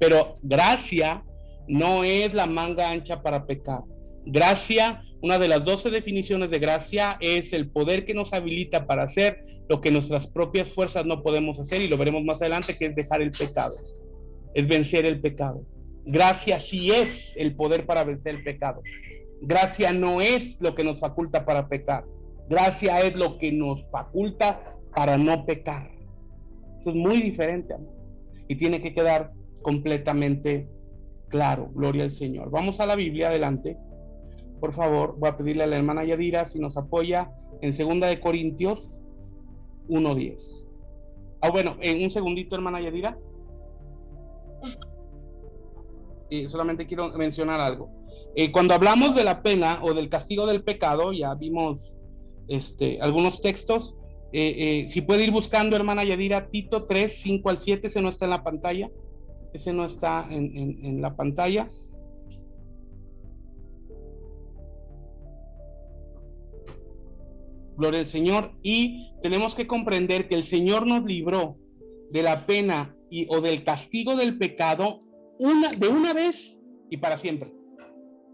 Pero gracia no es la manga ancha para pecar. Gracia, una de las 12 definiciones de gracia, es el poder que nos habilita para hacer lo que nuestras propias fuerzas no podemos hacer, y lo veremos más adelante, que es dejar el pecado, es vencer el pecado. Gracia sí es el poder para vencer el pecado. Gracia no es lo que nos faculta para pecar. Gracia es lo que nos faculta para no pecar. Eso es muy diferente, amor, y tiene que quedar completamente claro. Gloria al Señor. Vamos a la Biblia, adelante. Por favor, voy a pedirle a la hermana Yadira si nos apoya en 2 de Corintios 1:10. Bueno, en un segundito, hermana Yadira. Solamente quiero mencionar algo. Cuando hablamos de la pena o del castigo del pecado, ya vimos algunos textos. Si puede ir buscando, hermana Yadira, Tito 3, 5 al 7, ese no está en la pantalla. Ese no está en la pantalla. Gloria al Señor. Y tenemos que comprender que el Señor nos libró de la pena o del castigo del pecado de una vez y para siempre.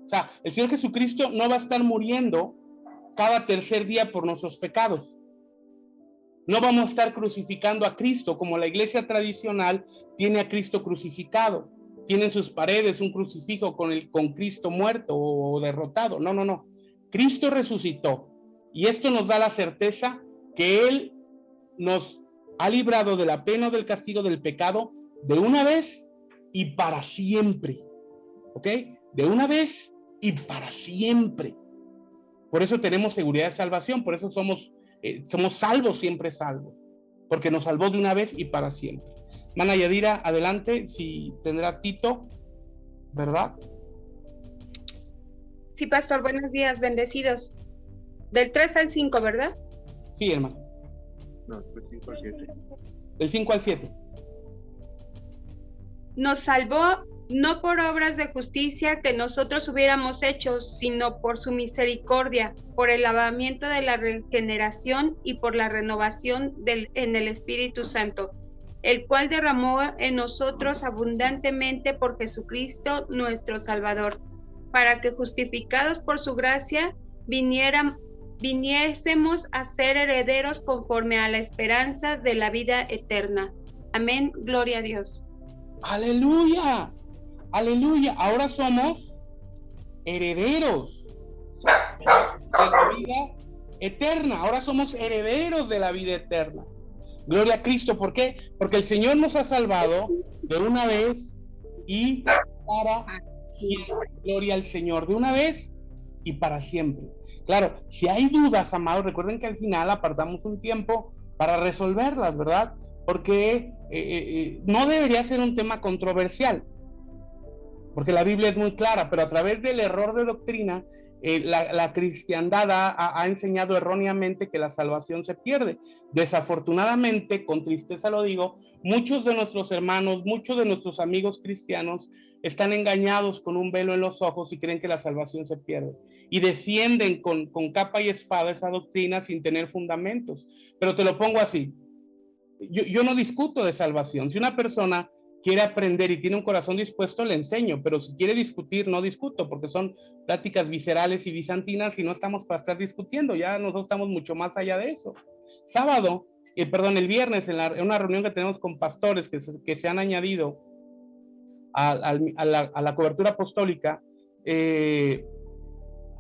O sea, el Señor Jesucristo no va a estar muriendo cada tercer día por nuestros pecados. No vamos a estar crucificando a Cristo como la iglesia tradicional tiene a Cristo crucificado. Tiene en sus paredes un crucifijo con Cristo muerto o derrotado. No, no, no. Cristo resucitó. Y esto nos da la certeza que Él nos ha librado de la pena o del castigo del pecado de una vez y para siempre. ¿Ok? De una vez y para siempre. Por eso tenemos seguridad de salvación, por eso somos salvos, siempre salvos, porque nos salvó de una vez y para siempre. Mana Yadira, adelante, si tendrá Tito, ¿verdad? Sí, pastor, buenos días, bendecidos. Del 3 al 5, ¿verdad? Sí, hermano. No, del 5 al 7. Del 5 al 7. Nos salvó no por obras de justicia que nosotros hubiéramos hecho, sino por su misericordia, por el lavamiento de la regeneración y por la renovación en el Espíritu Santo, el cual derramó en nosotros abundantemente por Jesucristo nuestro Salvador, para que justificados por su gracia viniésemos a ser herederos conforme a la esperanza de la vida eterna. Amén, gloria a Dios. ¡Aleluya! ¡Aleluya! Ahora somos herederos de la vida eterna. Ahora somos herederos de la vida eterna. Gloria a Cristo. ¿Por qué? Porque el Señor nos ha salvado de una vez y para siempre. Gloria al Señor. De una vez y para siempre. Claro, si hay dudas, amados, recuerden que al final apartamos un tiempo para resolverlas, ¿verdad? Porque no debería ser un tema controversial, porque la Biblia es muy clara, pero a través del error de doctrina, la cristiandad ha enseñado erróneamente que la salvación se pierde. Desafortunadamente, con tristeza lo digo, muchos de nuestros hermanos, muchos de nuestros amigos cristianos están engañados con un velo en los ojos y creen que la salvación se pierde. Y defienden con capa y espada esa doctrina sin tener fundamentos. Pero te lo pongo así. Yo no discuto de salvación. Si una persona quiere aprender y tiene un corazón dispuesto, le enseño, pero si quiere discutir, no discuto, porque son pláticas viscerales y bizantinas y no estamos para estar discutiendo, ya nosotros estamos mucho más allá de eso. El viernes, en una reunión que tenemos con pastores que se han añadido a la cobertura apostólica,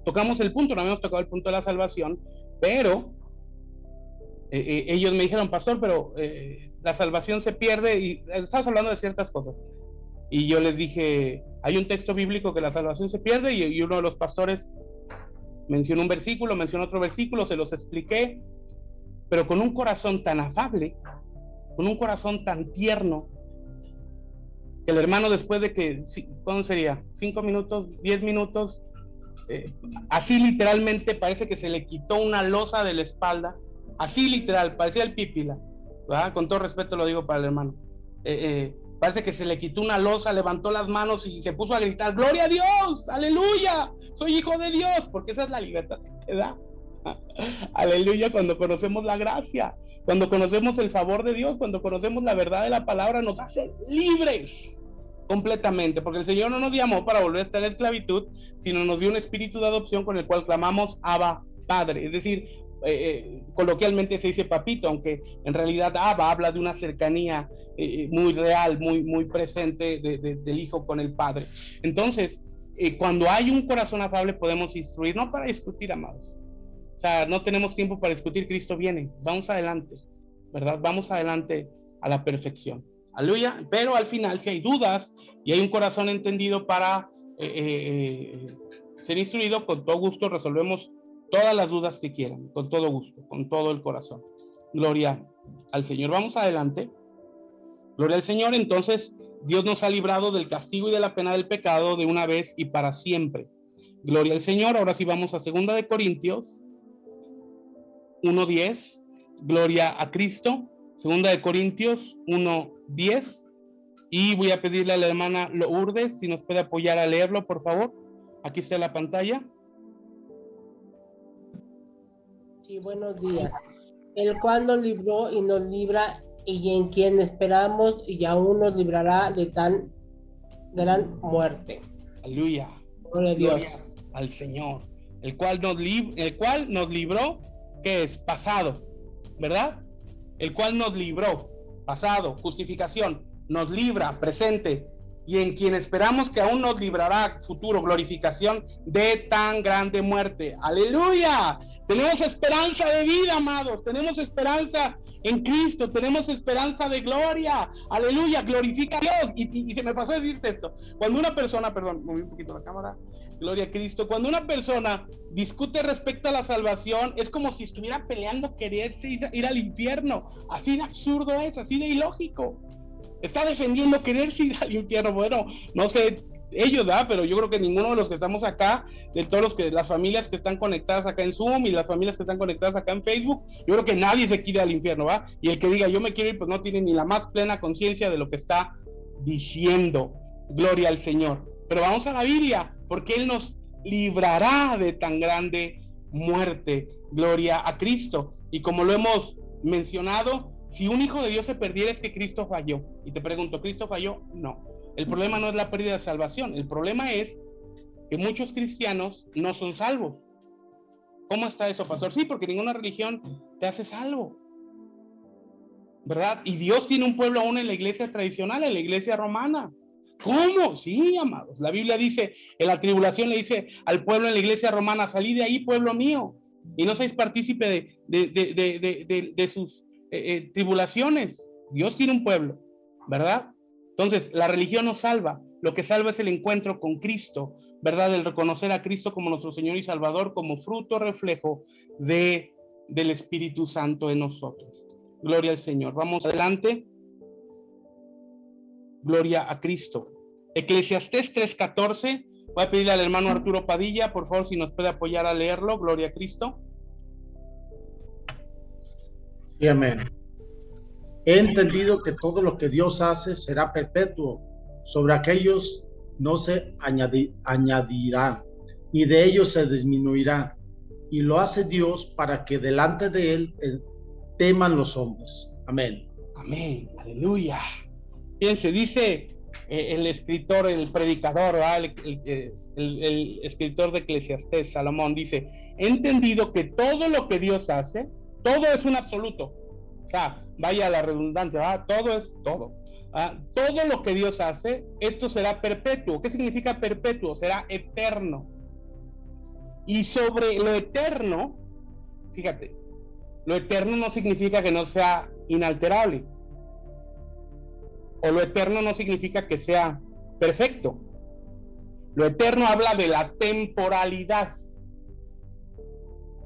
tocamos el punto, no habíamos tocado el punto de la salvación, pero ellos me dijeron, pastor, pero la salvación se pierde, y estamos hablando de ciertas cosas. Y yo les dije, hay un texto bíblico que la salvación se pierde, y uno de los pastores mencionó un versículo, mencionó otro versículo, se los expliqué, pero con un corazón tan afable, con un corazón tan tierno, que el hermano, después de que, ¿cuándo sería? 5 minutos, 10 minutos, así literalmente parece que se le quitó una losa de la espalda, así literal, parecía el Pípila, ¿verdad? Con todo respeto lo digo para el hermano. Parece que se le quitó una losa, levantó las manos y se puso a gritar, ¡Gloria a Dios! ¡Aleluya! ¡Soy hijo de Dios! Porque esa es la libertad que te da. Aleluya, cuando conocemos la gracia, cuando conocemos el favor de Dios, cuando conocemos la verdad de la palabra, nos hace libres completamente, porque el Señor no nos llamó para volver a estar en esclavitud, sino nos dio un espíritu de adopción con el cual clamamos Abba, Padre. Es decir, coloquialmente se dice papito, aunque en realidad Abba habla de una cercanía muy real, muy presente del Hijo con el Padre. Entonces, cuando hay un corazón afable podemos instruir, no para discutir, amados. O sea, no tenemos tiempo para discutir, Cristo viene, vamos adelante, ¿verdad? Vamos adelante a la perfección. Aleluya. Pero al final, si hay dudas y hay un corazón entendido para ser instruido, con todo gusto resolvemos todas las dudas que quieran, con todo gusto, con todo el corazón. Gloria al Señor. Vamos adelante. Gloria al Señor. Entonces, Dios nos ha librado del castigo y de la pena del pecado de una vez y para siempre. Gloria al Señor. Ahora sí vamos a 2 de Corintios. 1:10, gloria a Cristo. Segunda de Corintios 1:10. Y voy a pedirle a la hermana Lourdes si nos puede apoyar a leerlo, por favor. Aquí está la pantalla. Sí, buenos días. El cual nos libró y nos libra, y en quien esperamos y aún nos librará de tan gran muerte. Aleluya. Gloria a Dios. Gloria al Señor. El cual nos libró, ¿qué es? Pasado, ¿verdad? El cual nos libró, pasado, justificación, nos libra, presente, y en quien esperamos que aún nos librará, futuro, glorificación, de tan grande muerte. ¡Aleluya! Tenemos esperanza de vida, amados, tenemos esperanza en Cristo, tenemos esperanza de gloria. ¡Aleluya! Glorifica a Dios. Y se me pasó a decirte esto. Cuando una persona, perdón, moví un poquito la cámara, gloria a Cristo, cuando una persona discute respecto a la salvación, es como si estuviera peleando quererse ir al infierno. Así de absurdo es, así de ilógico. Está defendiendo quererse ir al infierno. Bueno, no sé ellos, ¿verdad? Pero yo creo que ninguno de los que estamos acá, de todos las familias que están conectadas acá en Zoom y las familias que están conectadas acá en Facebook, yo creo que nadie se quiere al infierno, ¿va? Y el que diga yo me quiero ir, pues no tiene ni la más plena conciencia de lo que está diciendo. Gloria al Señor. Pero vamos a la Biblia, porque Él nos librará de tan grande muerte. Gloria a Cristo. Y como lo hemos mencionado, si un hijo de Dios se perdiera es que Cristo falló. Y te pregunto, ¿Cristo falló? No. El problema no es la pérdida de salvación. El problema es que muchos cristianos no son salvos. ¿Cómo está eso, pastor? Sí, porque ninguna religión te hace salvo, ¿verdad? Y Dios tiene un pueblo aún en la iglesia tradicional, en la iglesia romana. ¿Cómo? Sí, amados. La Biblia dice, en la tribulación le dice al pueblo en la iglesia romana, salid de ahí, pueblo mío, y no seáis partícipe de sus tribulaciones. Dios tiene un pueblo, ¿verdad? Entonces, la religión no salva. Lo que salva es el encuentro con Cristo, ¿verdad? El reconocer a Cristo como nuestro Señor y Salvador, como fruto, reflejo del Espíritu Santo en nosotros. Gloria al Señor. Vamos adelante. Gloria a Cristo. Eclesiastés 3:14. Voy a pedirle al hermano Arturo Padilla, por favor, si nos puede apoyar a leerlo. Gloria a Cristo. Sí, amén. He entendido que todo lo que Dios hace será perpetuo. Sobre aquellos no se añadirá, ni de ellos se disminuirá. Y lo hace Dios para que delante de Él teman los hombres. Amén. Amén. Aleluya. Fíjense, dice el escritor, el predicador, el escritor de Eclesiastés, Salomón, dice, he entendido que todo lo que Dios hace, todo es un absoluto. O sea, vaya la redundancia, ¿verdad? Todo es todo. Todo lo que Dios hace, esto será perpetuo. ¿Qué significa perpetuo? Será eterno. Y sobre lo eterno, fíjate, lo eterno no significa que no sea inalterable. O lo eterno no significa que sea perfecto. Lo eterno habla de la temporalidad.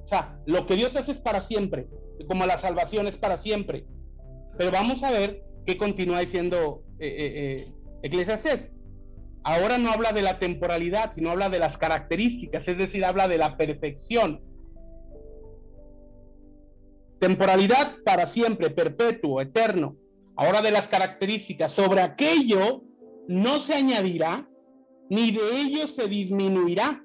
O sea, lo que Dios hace es para siempre, como la salvación es para siempre. Pero vamos a ver qué continúa diciendo Eclesiastés. Ahora no habla de la temporalidad, sino habla de las características, es decir, habla de la perfección. Temporalidad para siempre, perpetuo, eterno. Ahora de las características, sobre aquello no se añadirá, ni de ello se disminuirá.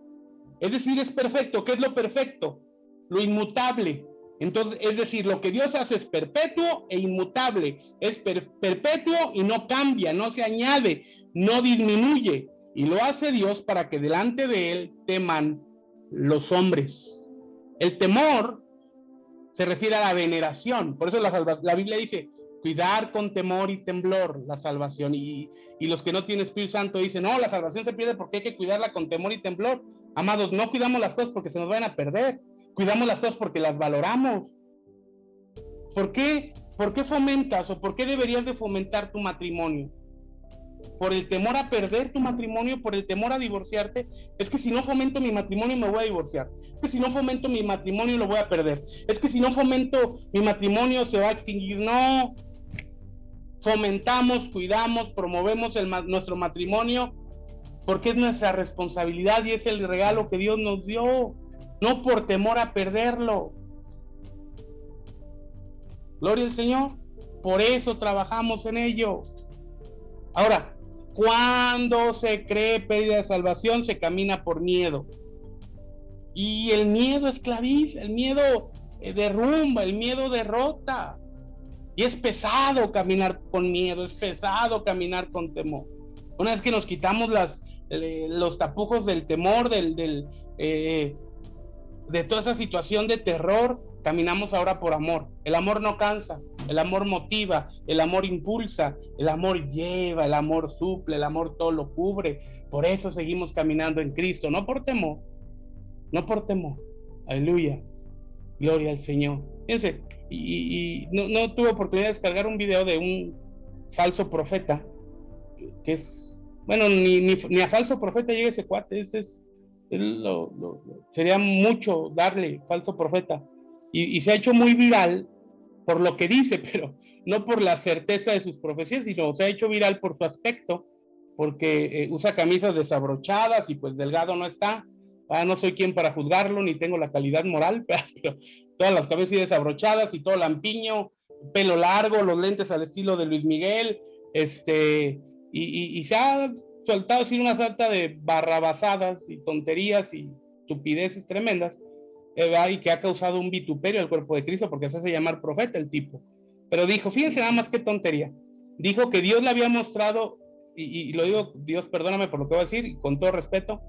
Es decir, es perfecto. ¿Qué es lo perfecto? Lo inmutable. Entonces, es decir, lo que Dios hace es perpetuo e inmutable. Es perpetuo y no cambia, no se añade, no disminuye. Y lo hace Dios para que delante de Él teman los hombres. El temor se refiere a la veneración. Por eso la Biblia dice, cuidar con temor y temblor la salvación. Y los que no tienen Espíritu Santo dicen, no, la salvación se pierde porque hay que cuidarla con temor y temblor. Amados, no cuidamos las cosas porque se nos van a perder. Cuidamos las cosas porque las valoramos. ¿Por qué fomentas o por qué deberías de fomentar tu matrimonio? ¿Por el temor a perder tu matrimonio? ¿Por el temor a divorciarte? Es que si no fomento mi matrimonio me voy a divorciar. Es que si no fomento mi matrimonio lo voy a perder. Es que si no fomento mi matrimonio se va a extinguir. No. Fomentamos, cuidamos, promovemos nuestro matrimonio porque es nuestra responsabilidad y es el regalo que Dios nos dio. No por temor a perderlo. Gloria al Señor. Por eso trabajamos en ello. Ahora, cuando se cree pérdida de salvación, se camina por miedo. Y el miedo esclaviza, el miedo derrumba, el miedo derrota. Y es pesado caminar con miedo, es pesado caminar con temor. Una vez que nos quitamos los tapujos del temor, de toda esa situación de terror, caminamos ahora por amor. El amor no cansa, el amor motiva, el amor impulsa, el amor lleva, el amor suple, el amor todo lo cubre. Por eso seguimos caminando en Cristo, no por temor, no por temor. Aleluya, gloria al Señor. Fíjense, y no tuve oportunidad de descargar un video de un falso profeta, que es, bueno, ni a falso profeta llega ese cuate, sería mucho darle falso profeta, y se ha hecho muy viral por lo que dice, pero no por la certeza de sus profecías, sino se ha hecho viral por su aspecto, porque usa camisas desabrochadas y pues delgado no está. No soy quien para juzgarlo, ni tengo la calidad moral, pero todas las camisas desabrochadas y todo lampiño, pelo largo, los lentes al estilo de Luis Miguel, y se ha soltado así una salta de barrabasadas y tonterías y estupideces tremendas, y que ha causado un vituperio al cuerpo de Cristo, porque se hace llamar profeta el tipo. Pero dijo, fíjense nada más qué tontería, dijo que Dios le había mostrado, y lo digo, Dios perdóname por lo que voy a decir, y con todo respeto,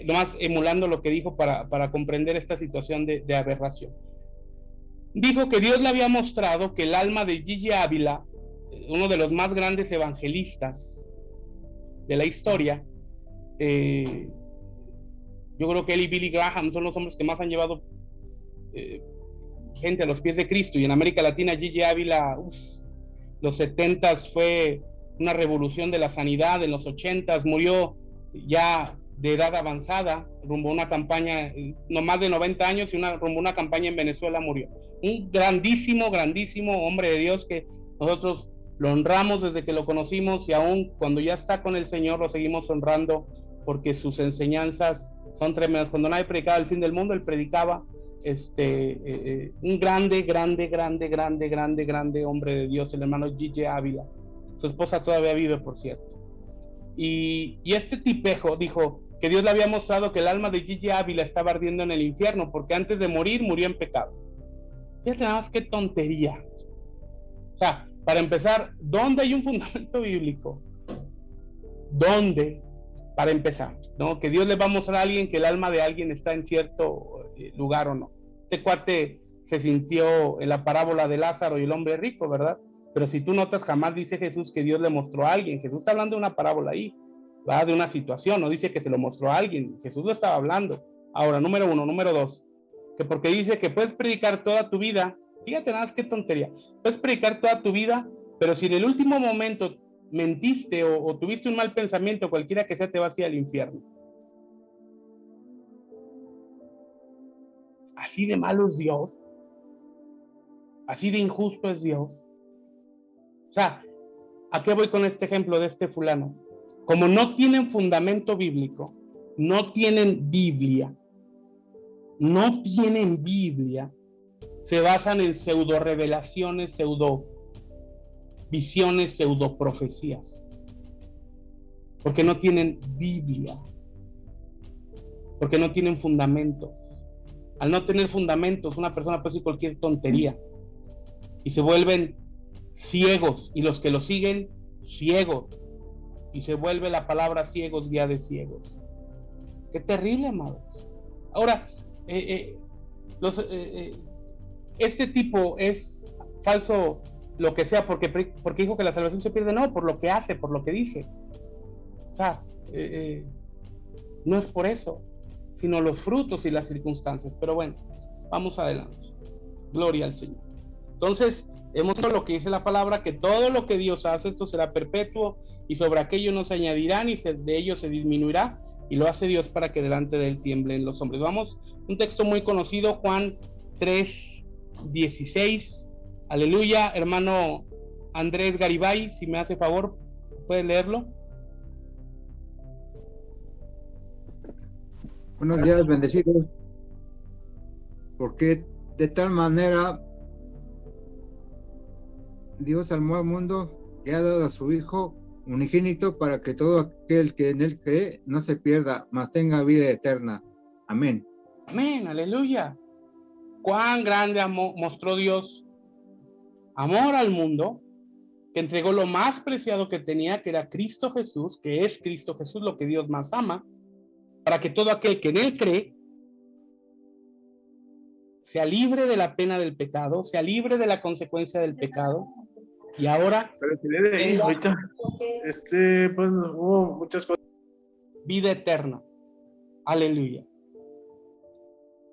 nomás emulando lo que dijo para comprender esta situación de aberración. Dijo que Dios le había mostrado que el alma de Gigi Ávila, uno de los más grandes evangelistas de la historia, yo creo que él y Billy Graham son los hombres que más han llevado gente a los pies de Cristo, y en América Latina Gigi Ávila, los 70s fue una revolución de la sanidad, en los 80s murió ya de edad avanzada, rumbo a una campaña, no más de 90 años, y rumbo a una campaña en Venezuela murió. Un grandísimo hombre de Dios que nosotros lo honramos desde que lo conocimos, y aún cuando ya está con el Señor lo seguimos honrando, porque sus enseñanzas son tremendas. Cuando nadie predicaba el fin del mundo, él predicaba. Un grande hombre de Dios, el hermano Gigi Ávila. Su esposa todavía vive, por cierto. Y este tipejo dijo que Dios le había mostrado que el alma de Gigi Ávila estaba ardiendo en el infierno, porque antes de morir murió en pecado. Fíjate nada más qué tontería. O sea, para empezar, ¿dónde hay un fundamento bíblico? ¿Dónde? Para empezar, ¿no? Que Dios le va a mostrar a alguien que el alma de alguien está en cierto lugar o no. Este cuate se sintió en la parábola de Lázaro y el hombre rico, ¿verdad? Pero si tú notas, jamás dice Jesús que Dios le mostró a alguien. Jesús está hablando de una parábola ahí, ¿verdad? De una situación, no dice que se lo mostró a alguien. Jesús lo estaba hablando. Ahora, número uno. Número dos, que porque dice que puedes predicar toda tu vida, fíjate nada más qué tontería, puedes predicar toda tu vida, pero si en el último momento mentiste o tuviste un mal pensamiento, cualquiera que sea, te vas a ir al infierno. Así de malo es Dios, así de injusto es Dios. O sea, ¿a qué voy con este ejemplo de este fulano? Como no tienen fundamento bíblico, no tienen Biblia, se basan en pseudo revelaciones, pseudo visiones, pseudo profecías, porque no tienen Biblia, porque no tienen fundamentos. Al no tener fundamentos, una persona puede decir cualquier tontería y se vuelven ciegos, y los que lo siguen, ciegos, y se vuelve la palabra ciegos, guía de ciegos. Qué terrible, amados. Ahora, este tipo es falso, lo que sea, porque dijo que la salvación se pierde, no, por lo que hace, por lo que dice. O sea, no es por eso, sino los frutos y las circunstancias. Pero bueno, vamos adelante. Gloria al Señor. Entonces, hemos visto lo que dice la palabra, que todo lo que Dios hace, esto será perpetuo, y sobre aquello no se añadirá, ni de ello se disminuirá, y lo hace Dios para que delante de él tiemblen los hombres. Vamos, un texto muy conocido, Juan 3:16. Aleluya, hermano Andrés Garibay, si me hace favor, ¿puede leerlo? Buenos días, bendecidos. Porque de tal manera Dios amó al mundo que ha dado a su Hijo unigénito para que todo aquel que en él cree no se pierda, mas tenga vida eterna. Amén. Amén, aleluya. Cuán grande mostró Dios amor al mundo, que entregó lo más preciado que tenía, que era Cristo Jesús, que es Cristo Jesús, lo que Dios más ama, para que todo aquel que en él cree sea libre de la pena del pecado, sea libre de la consecuencia del pecado, y ahora ahorita pues hubo muchas cosas. Vida eterna. Aleluya.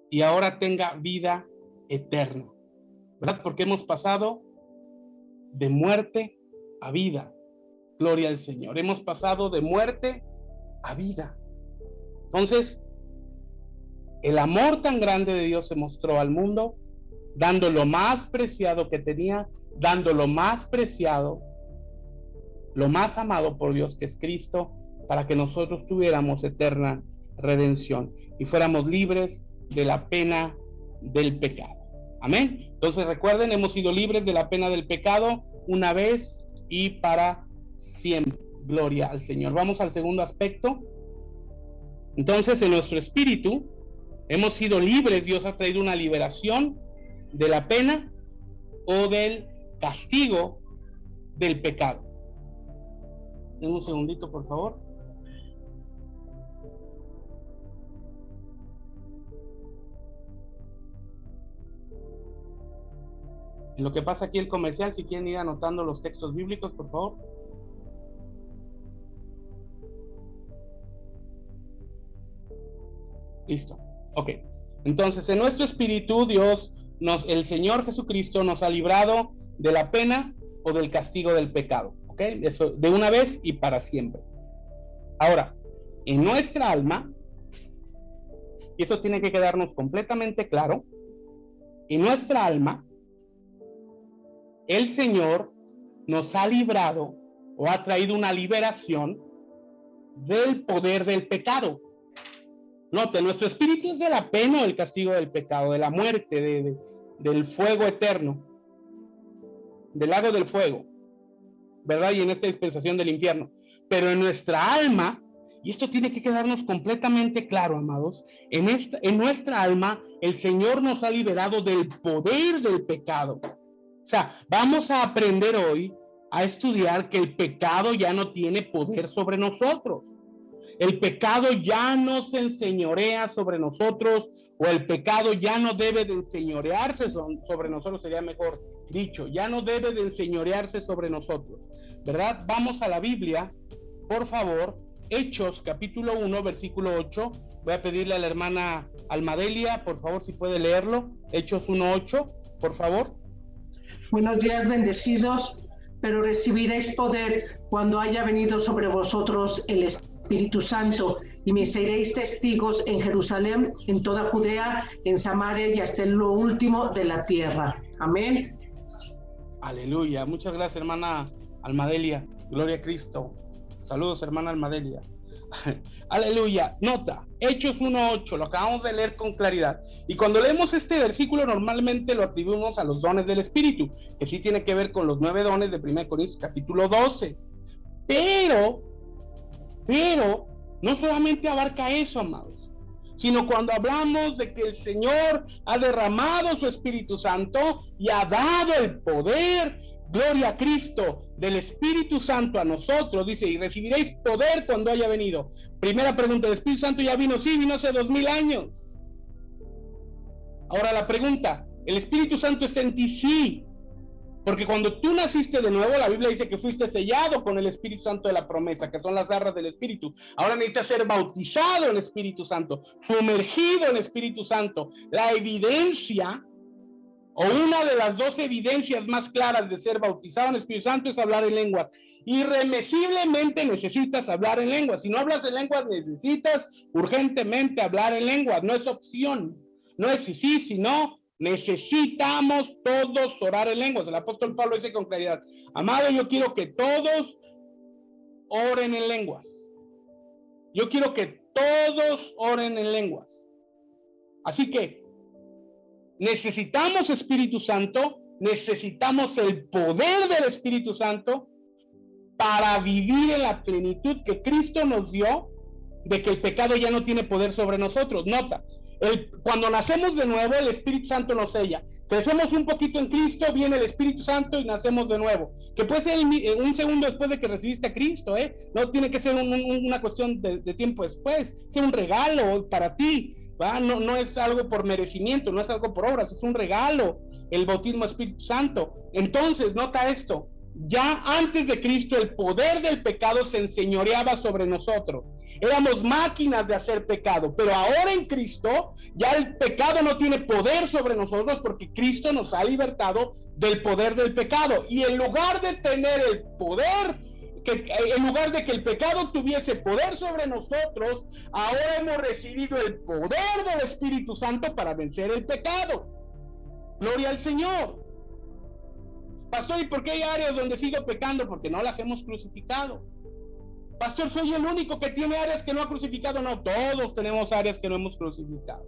Y ahora tenga vida eterna, ¿verdad? Porque hemos pasado de muerte a vida. Gloria al Señor. Hemos pasado de muerte a vida. Entonces, el amor tan grande de Dios se mostró al mundo, dando lo más preciado que tenía, dando lo más preciado, lo más amado por Dios, que es Cristo, para que nosotros tuviéramos eterna redención y fuéramos libres de la pena del pecado. Amén. Entonces recuerden, hemos sido libres de la pena del pecado una vez y para siempre. Gloria al Señor. Vamos al segundo aspecto. Entonces, en nuestro espíritu hemos sido libres. Dios ha traído una liberación de la pena o del castigo del pecado. Denme un segundito, por favor. En lo que pasa aquí el comercial, si quieren ir anotando los textos bíblicos, por favor. Listo. Ok. Entonces, en nuestro espíritu, el Señor Jesucristo nos ha librado de la pena o del castigo del pecado. Ok. Eso de una vez y para siempre. Ahora, en nuestra alma, y eso tiene que quedarnos completamente claro, en nuestra alma, el Señor nos ha librado o ha traído una liberación del poder del pecado. Note, nuestro espíritu es de la pena o del castigo del pecado, de la muerte, del fuego eterno, del lago del fuego, ¿verdad? Y en esta dispensación del infierno. Pero en nuestra alma, y esto tiene que quedarnos completamente claro, amados, en nuestra alma el Señor nos ha liberado del poder del pecado. O sea, vamos a aprender hoy a estudiar que el pecado ya no tiene poder sobre nosotros. El pecado ya no se enseñorea sobre nosotros, o el pecado ya no debe de enseñorearse sobre nosotros, sería mejor dicho, ya no debe de enseñorearse sobre nosotros, ¿verdad? Vamos a la Biblia, por favor, Hechos capítulo 1, versículo 8. Voy a pedirle a la hermana Almadelia, por favor, si puede leerlo. Hechos 1:8, por favor. Buenos días, bendecidos, pero recibiréis poder cuando haya venido sobre vosotros el Espíritu Santo, y me seréis testigos en Jerusalén, en toda Judea, en Samaria y hasta lo último de la tierra. Amén. Aleluya. Muchas gracias, hermana Almadelia. Gloria a Cristo. Saludos, hermana Almadelia. Aleluya. Nota, Hechos 1:8, lo acabamos de leer con claridad. Y cuando leemos este versículo, normalmente lo atribuimos a los dones del Espíritu, que sí tiene que ver con los 9 dones de 1 Corintios capítulo 12. Pero no solamente abarca eso, amados, sino cuando hablamos de que el Señor ha derramado su Espíritu Santo y ha dado el poder, gloria a Cristo, del Espíritu Santo a nosotros, dice, y recibiréis poder cuando haya venido. Primera pregunta, ¿el Espíritu Santo ya vino? Sí, vino hace 2000 años. Ahora la pregunta, ¿el Espíritu Santo está en ti? Sí, porque cuando tú naciste de nuevo, la Biblia dice que fuiste sellado con el Espíritu Santo de la promesa, que son las arras del Espíritu. Ahora necesitas ser bautizado en el Espíritu Santo, sumergido en el Espíritu Santo. La evidencia, o una de las 2 evidencias más claras de ser bautizado en el Espíritu Santo, es hablar en lenguas. Irremisiblemente necesitas hablar en lenguas. Si no hablas en lenguas, necesitas urgentemente hablar en lenguas. No es opción, no es sí, si no. Necesitamos todos orar en lenguas. El apóstol Pablo dice con claridad: amado, yo quiero que todos oren en lenguas. Yo quiero que todos oren en lenguas. Así que necesitamos Espíritu Santo, necesitamos el poder del Espíritu Santo para vivir en la plenitud que Cristo nos dio, de que el pecado ya no tiene poder sobre nosotros. Nota, cuando nacemos de nuevo, el Espíritu Santo nos sella. Crecemos un poquito en Cristo, viene el Espíritu Santo y nacemos de nuevo. Que puede ser un segundo después de que recibiste a Cristo, no tiene que ser una cuestión de tiempo después. Es un regalo para ti, ¿va? No es algo por merecimiento, no es algo por obras, es un regalo, el bautismo Espíritu Santo. Entonces, nota esto. Ya antes de Cristo el poder del pecado se enseñoreaba sobre nosotros. Éramos máquinas de hacer pecado, pero ahora en Cristo ya el pecado no tiene poder sobre nosotros porque Cristo nos ha libertado del poder del pecado. Y en lugar de tener el poder, en lugar de que el pecado tuviese poder sobre nosotros, ahora hemos recibido el poder del Espíritu Santo para vencer el pecado. Gloria al Señor. Pastor, ¿y por qué hay áreas donde sigo pecando? Porque no las hemos crucificado. Pastor, soy el único que tiene áreas que no ha crucificado. No, todos tenemos áreas que no hemos crucificado.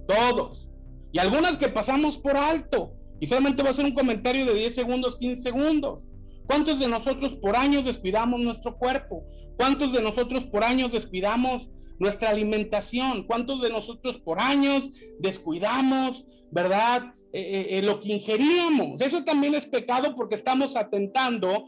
Todos. Y algunas que pasamos por alto. Y solamente voy a hacer un comentario de 10 segundos, 15 segundos. ¿Cuántos de nosotros por años descuidamos nuestro cuerpo? ¿Cuántos de nosotros por años descuidamos nuestra alimentación? ¿Cuántos de nosotros por años descuidamos, verdad? Lo que ingeríamos. Eso también es pecado porque estamos atentando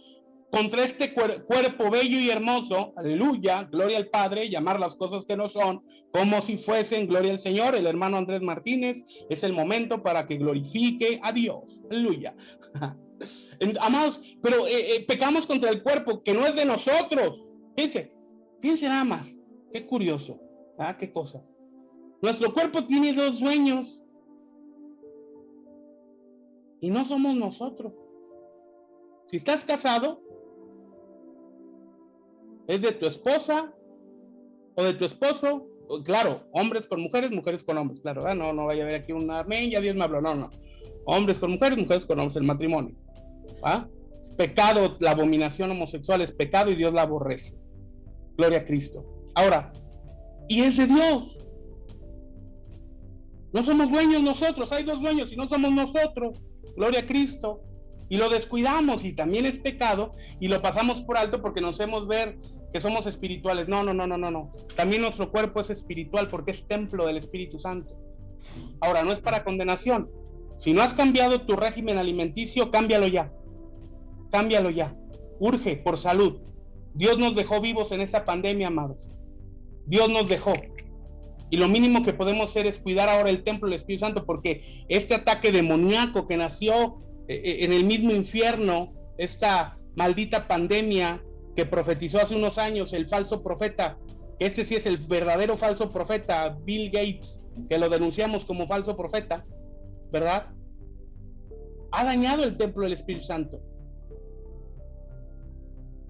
contra este cuerpo bello y hermoso. Aleluya, gloria al Padre, llamar las cosas que no son como si fuesen, gloria al Señor. El hermano Andrés Martínez, es el momento para que glorifique a Dios. Aleluya. Amados, pero pecamos contra el cuerpo que no es de nosotros. Fíjense nada más, qué curioso, qué cosas. Nuestro cuerpo tiene dos dueños y no somos nosotros. Si estás casado, es de tu esposa o de tu esposo. Claro, hombres con mujeres, mujeres con hombres, claro, ¿verdad? No vaya a haber aquí un amén, ya Dios me habló, no. Hombres con mujeres, mujeres con hombres, el matrimonio, ¿va? Es pecado, la abominación homosexual es pecado y Dios la aborrece. Gloria a Cristo. Ahora, y es de Dios. No somos dueños nosotros, hay dos dueños y no somos nosotros. Gloria a Cristo. Y lo descuidamos y también es pecado y lo pasamos por alto porque nos hacemos ver que somos espirituales. No. También nuestro cuerpo es espiritual porque es templo del Espíritu Santo. Ahora, no es para condenación. Si no has cambiado tu régimen alimenticio, cámbialo ya. Cámbialo ya. Urge por salud. Dios nos dejó vivos en esta pandemia, amados. Dios nos dejó. Y lo mínimo que podemos hacer es cuidar ahora el templo del Espíritu Santo, porque este ataque demoníaco que nació en el mismo infierno, esta maldita pandemia que profetizó hace unos años el falso profeta, ese sí es el verdadero falso profeta, Bill Gates, que lo denunciamos como falso profeta, ¿verdad? Ha dañado el templo del Espíritu Santo.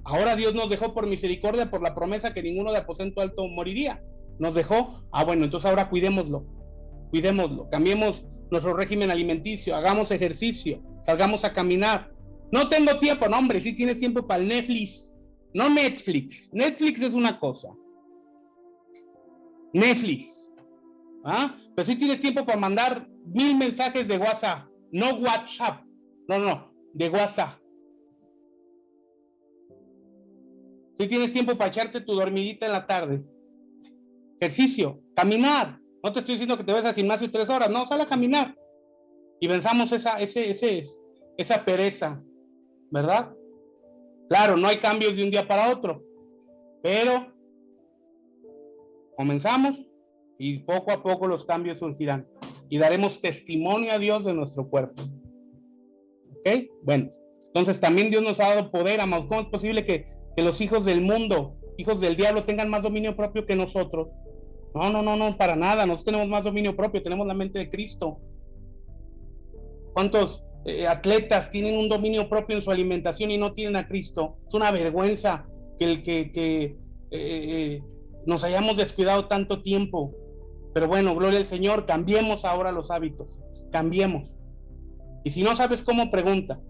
Ahora Dios nos dejó por misericordia, por la promesa que ninguno de aposento alto moriría. Nos dejó, bueno, entonces ahora cuidémoslo, cambiemos nuestro régimen alimenticio, hagamos ejercicio, salgamos a caminar. No tengo tiempo, no hombre, sí tienes tiempo para el Netflix, no Netflix. Netflix es una cosa, Netflix, pero sí tienes tiempo para mandar 1000 mensajes de WhatsApp, no WhatsApp, no, de WhatsApp. Sí tienes tiempo para echarte tu dormidita en la tarde. Ejercicio, caminar. No te estoy diciendo que te vayas al gimnasio 3 horas, no, sal a caminar. Y venzamos esa pereza, ¿verdad? Claro, no hay cambios de un día para otro, pero comenzamos y poco a poco los cambios surgirán y daremos testimonio a Dios de nuestro cuerpo. ¿Ok? Bueno, entonces también Dios nos ha dado poder, amados. ¿Cómo es posible que los hijos del mundo, hijos del diablo, tengan más dominio propio que nosotros? No, para nada. Nosotros tenemos más dominio propio, tenemos la mente de Cristo. ¿Cuántos atletas tienen un dominio propio en su alimentación y no tienen a Cristo? Es una vergüenza que nos hayamos descuidado tanto tiempo. Pero bueno, gloria al Señor, cambiemos ahora los hábitos, cambiemos. Y si no sabes cómo, pregunta,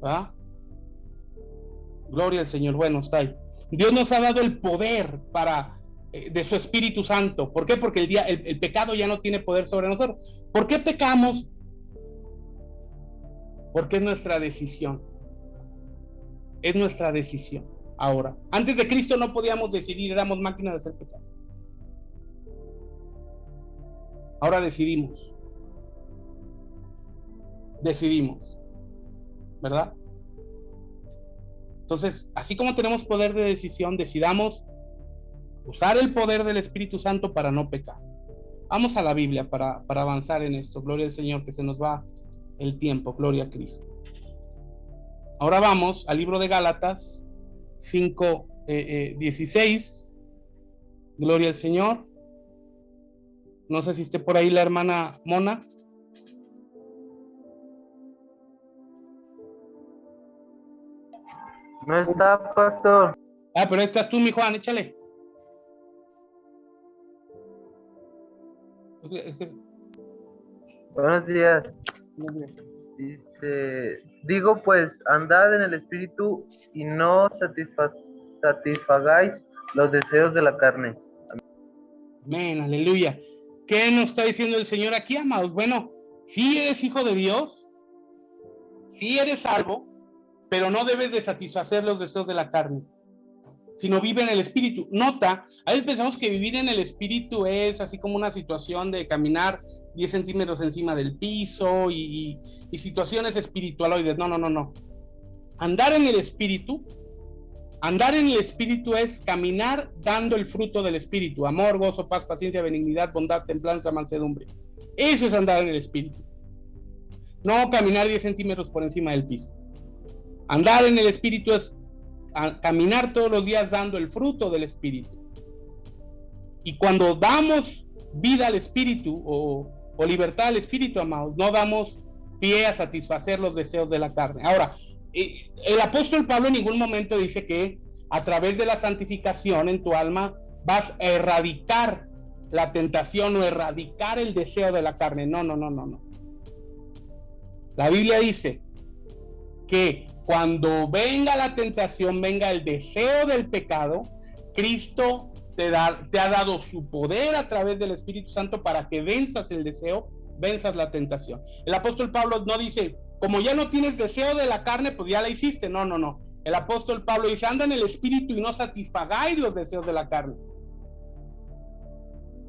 ¿va? Gloria al Señor. Bueno, está ahí. Dios nos ha dado el poder de su Espíritu Santo. ¿Por qué? Porque el pecado ya no tiene poder sobre nosotros. ¿Por qué pecamos? porque es nuestra decisión. Es nuestra decisión. Ahora, antes de Cristo no podíamos decidir, éramos máquinas de hacer pecado. Ahora decidimos, ¿verdad? Entonces, así como tenemos poder de decisión, decidamos usar el poder del Espíritu Santo para no pecar. Vamos a la Biblia para avanzar en esto. Gloria al Señor, que se nos va el tiempo. Gloria a Cristo. Ahora vamos al libro de Gálatas 5:16. Gloria al Señor. No sé si esté por ahí la hermana Mona. No está, pastor. Ah, pero estás tú, mi Juan, échale. Buenos días. Dice, digo pues, andad en el Espíritu y no satisfagáis los deseos de la carne. Amén, aleluya. ¿Qué nos está diciendo el Señor aquí, amados? Bueno, si eres hijo de Dios, si eres salvo, pero no debes de satisfacer los deseos de la carne, sino vive en el Espíritu. Nota, a veces pensamos que vivir en el Espíritu es así como una situación de caminar 10 centímetros encima del piso y situaciones espiritualoides. No. Andar en el Espíritu es caminar dando el fruto del Espíritu: amor, gozo, paz, paciencia, benignidad, bondad, templanza, mansedumbre. Eso es andar en el Espíritu. No caminar 10 centímetros por encima del piso. Andar en el Espíritu es caminar todos los días dando el fruto del Espíritu. Y cuando damos vida al Espíritu o libertad al Espíritu, amados, no damos pie a satisfacer los deseos de la carne. Ahora, el apóstol Pablo en ningún momento dice que a través de la santificación en tu alma vas a erradicar la tentación o erradicar el deseo de la carne. No. La Biblia dice que cuando venga la tentación, venga el deseo del pecado, Cristo te ha dado su poder a través del Espíritu Santo para que venzas el deseo, venzas la tentación. El apóstol Pablo no dice, como ya no tienes deseo de la carne, pues ya la hiciste. No. El apóstol Pablo dice, anda en el Espíritu y no satisfagáis los deseos de la carne.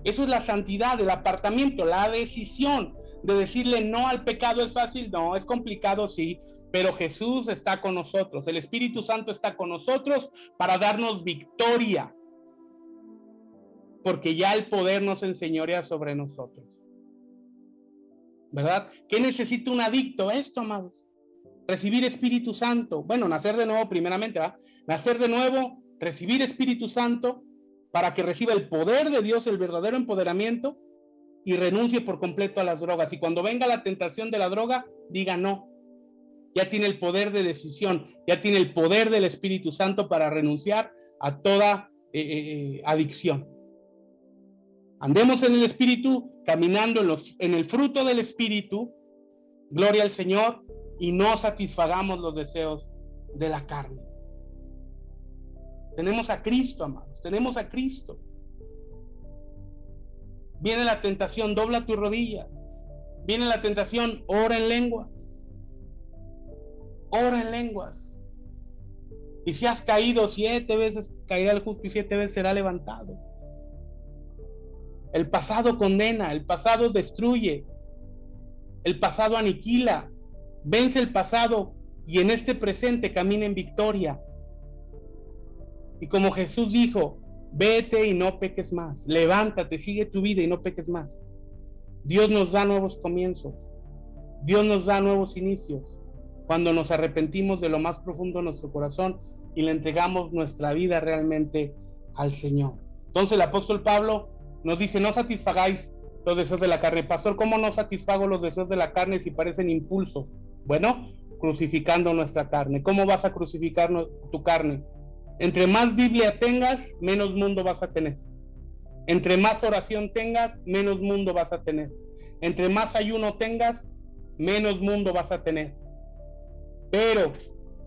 Eso es la santidad, el apartamiento, la decisión de decirle no al pecado. ¿Es fácil? No. ¿Es complicado? Sí. Pero Jesús está con nosotros, el Espíritu Santo está con nosotros para darnos victoria, porque ya el poder nos enseñorea sobre nosotros, ¿verdad? ¿Qué necesita un adicto? Esto, amados, recibir Espíritu Santo. Bueno, nacer de nuevo primeramente, ¿verdad? Nacer de nuevo, recibir Espíritu Santo para que reciba el poder de Dios, el verdadero empoderamiento, y renuncie por completo a las drogas. Y cuando venga la tentación de la droga, diga no. Ya tiene el poder de decisión, ya tiene el poder del Espíritu Santo para renunciar a toda adicción. Andemos en el Espíritu, caminando en el fruto del Espíritu, gloria al Señor, y no satisfagamos los deseos de la carne. Tenemos a Cristo, amados, tenemos a Cristo. Viene la tentación, dobla tus rodillas. Viene la tentación, ora en lenguas. Ora en lenguas. Y si has caído 7 veces, caerá el justo y 7 veces será levantado. El pasado condena, el pasado destruye, el pasado aniquila. Vence el pasado y en este presente camina en victoria. Y como Jesús dijo, vete y no peques más. Levántate, sigue tu vida y no peques más. Dios nos da nuevos comienzos. Dios nos da nuevos inicios. Cuando nos arrepentimos de lo más profundo de nuestro corazón y le entregamos nuestra vida realmente al Señor. Entonces el apóstol Pablo nos dice, no satisfagáis los deseos de la carne. Pastor, ¿cómo no satisfago los deseos de la carne si parecen impulsos? Bueno, crucificando nuestra carne. ¿Cómo vas a crucificar tu carne? Entre más Biblia tengas, menos mundo vas a tener. Entre más oración tengas, menos mundo vas a tener. Entre más ayuno tengas, menos mundo vas a tener. Pero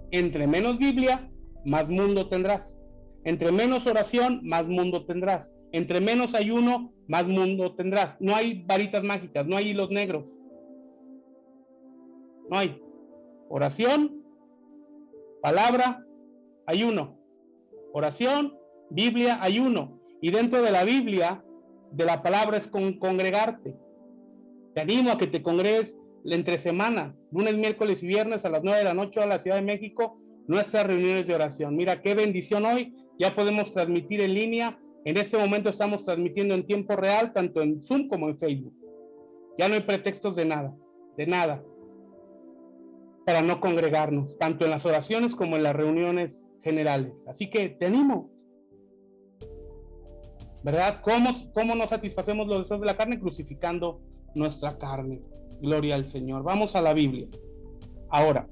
entre menos Biblia, más mundo tendrás. Entre menos oración, más mundo tendrás. Entre menos ayuno, más mundo tendrás. No hay varitas mágicas, no hay hilos negros. No hay. Oración, palabra, ayuno. Oración, Biblia, ayuno. Y dentro de la Biblia, de la palabra es congregarte. Te animo a que te congregues entre semana, lunes, miércoles y viernes a las 9 de la noche a la Ciudad de México, nuestras reuniones de oración. Mira qué bendición hoy, ya podemos transmitir en línea. En este momento estamos transmitiendo en tiempo real, tanto en Zoom como en Facebook. Ya no hay pretextos de nada, para no congregarnos, tanto en las oraciones como en las reuniones generales. Así que te animo, ¿verdad? ¿Cómo nos satisfacemos los deseos de la carne? Crucificando nuestra carne. Gloria al Señor. Vamos a la Biblia. Ahora,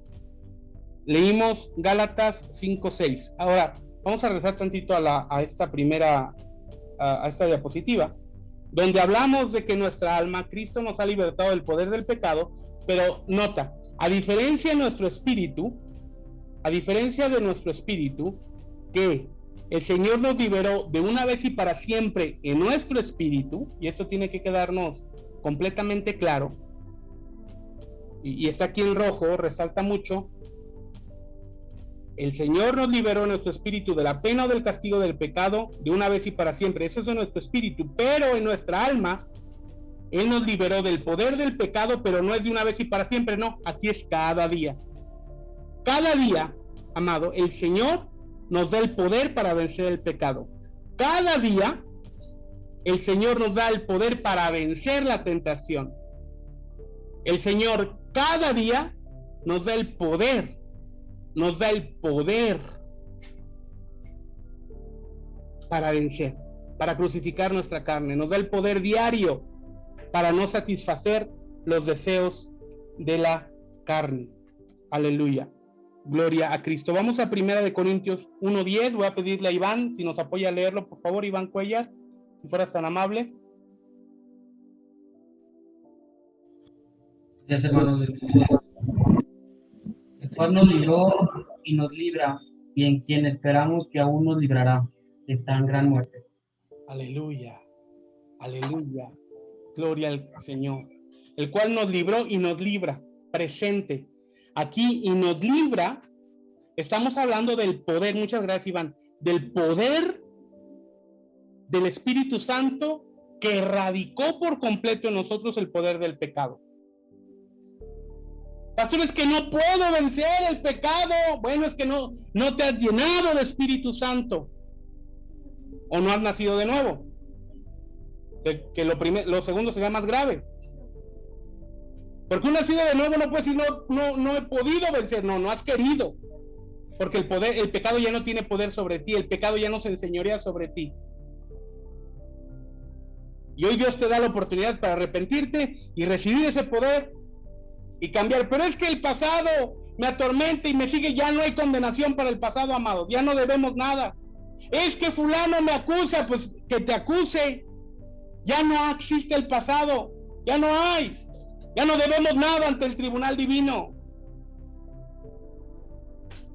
leímos Gálatas 5:6. Ahora, vamos a regresar tantito a esta primera, a esta diapositiva, donde hablamos de que nuestra alma, Cristo nos ha libertado del poder del pecado, pero nota, a diferencia de nuestro espíritu, que el Señor nos liberó de una vez y para siempre en nuestro espíritu, y esto tiene que quedarnos completamente claro, y está aquí en rojo, resalta mucho. El Señor nos liberó en nuestro espíritu de la pena o del castigo del pecado de una vez y para siempre. Eso es en nuestro espíritu, pero en nuestra alma Él nos liberó del poder del pecado, pero no es de una vez y para siempre, no, aquí es cada día. Cada día, amado, el Señor nos da el poder para vencer el pecado. Cada día el Señor nos da el poder para vencer la tentación. El Señor cada día nos da el poder para vencer, para crucificar nuestra carne. Nos da el poder diario para no satisfacer los deseos de la carne. Aleluya. Gloria a Cristo. Vamos a 1 Corintios 1:10. Voy a pedirle a Iván si nos apoya a leerlo, por favor, Iván Cuellar, si fueras tan amable. Gracias, hermanos. El cual nos libró y nos libra, y en quien esperamos que aún nos librará de tan gran muerte. Aleluya. Aleluya. Gloria al Señor. El cual nos libró y nos libra. Presente. Aquí, y nos libra, estamos hablando del poder, muchas gracias, Iván, del poder del Espíritu Santo que erradicó por completo en nosotros el poder del pecado. Pastor, es que no puedo vencer el pecado. Bueno, es que no te has llenado de Espíritu Santo, o no has nacido de nuevo, que lo segundo sería más grave. Porque un nacido de nuevo no puede decir no he podido vencer, no has querido, porque el pecado ya no tiene poder sobre ti, el pecado ya no se enseñorea sobre ti. Y hoy Dios te da la oportunidad para arrepentirte y recibir ese poder y cambiar. Pero es que el pasado me atormenta y me sigue. Ya no hay condenación para el pasado, amado, ya no debemos nada. Es que fulano me acusa, pues que te acuse. Ya no existe el pasado, ya no hay. Ya no debemos nada ante el tribunal divino.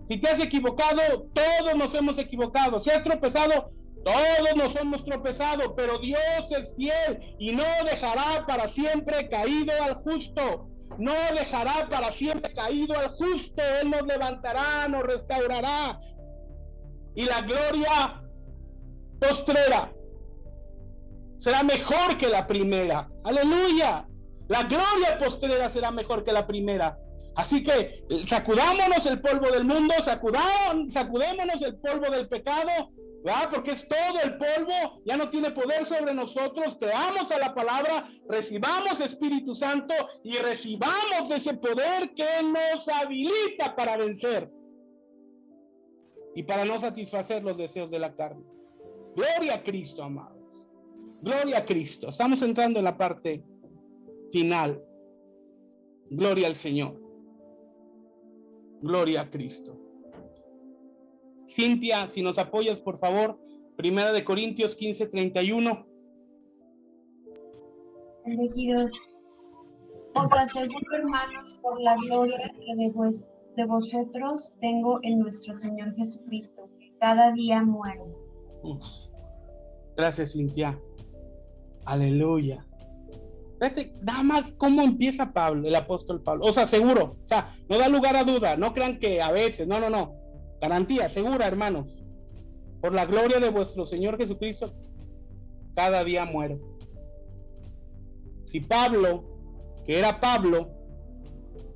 Si te has equivocado, todos nos hemos equivocado. Si has tropezado, todos nos hemos tropezado, pero Dios es fiel y no dejará para siempre caído al justo. No dejará para siempre caído al justo. Él nos levantará, nos restaurará. Y la gloria postrera será mejor que la primera. Aleluya. La gloria postrera será mejor que la primera. Así que sacudámonos el polvo del mundo, sacudémonos el polvo del pecado, ¿verdad? Porque es todo el polvo, ya no tiene poder sobre nosotros. Creamos a la palabra, recibamos Espíritu Santo y recibamos de ese poder que nos habilita para vencer y para no satisfacer los deseos de la carne. Gloria a Cristo, amados. Gloria a Cristo. Estamos entrando en la parte final. Gloria al Señor. Gloria a Cristo. Cintia, si nos apoyas, por favor, 1 Corintios 15:31. Bendecidos, os aseguro, hermanos, por la gloria que de vosotros tengo en nuestro Señor Jesucristo, que cada día muero. Gracias, Cintia. Aleluya. Fíjate, nada más cómo empieza Pablo, el apóstol Pablo. O sea, seguro, o sea, no da lugar a duda, no crean que a veces, no. Garantía, segura, hermanos. Por la gloria de vuestro Señor Jesucristo, cada día muero. Si Pablo, que era Pablo,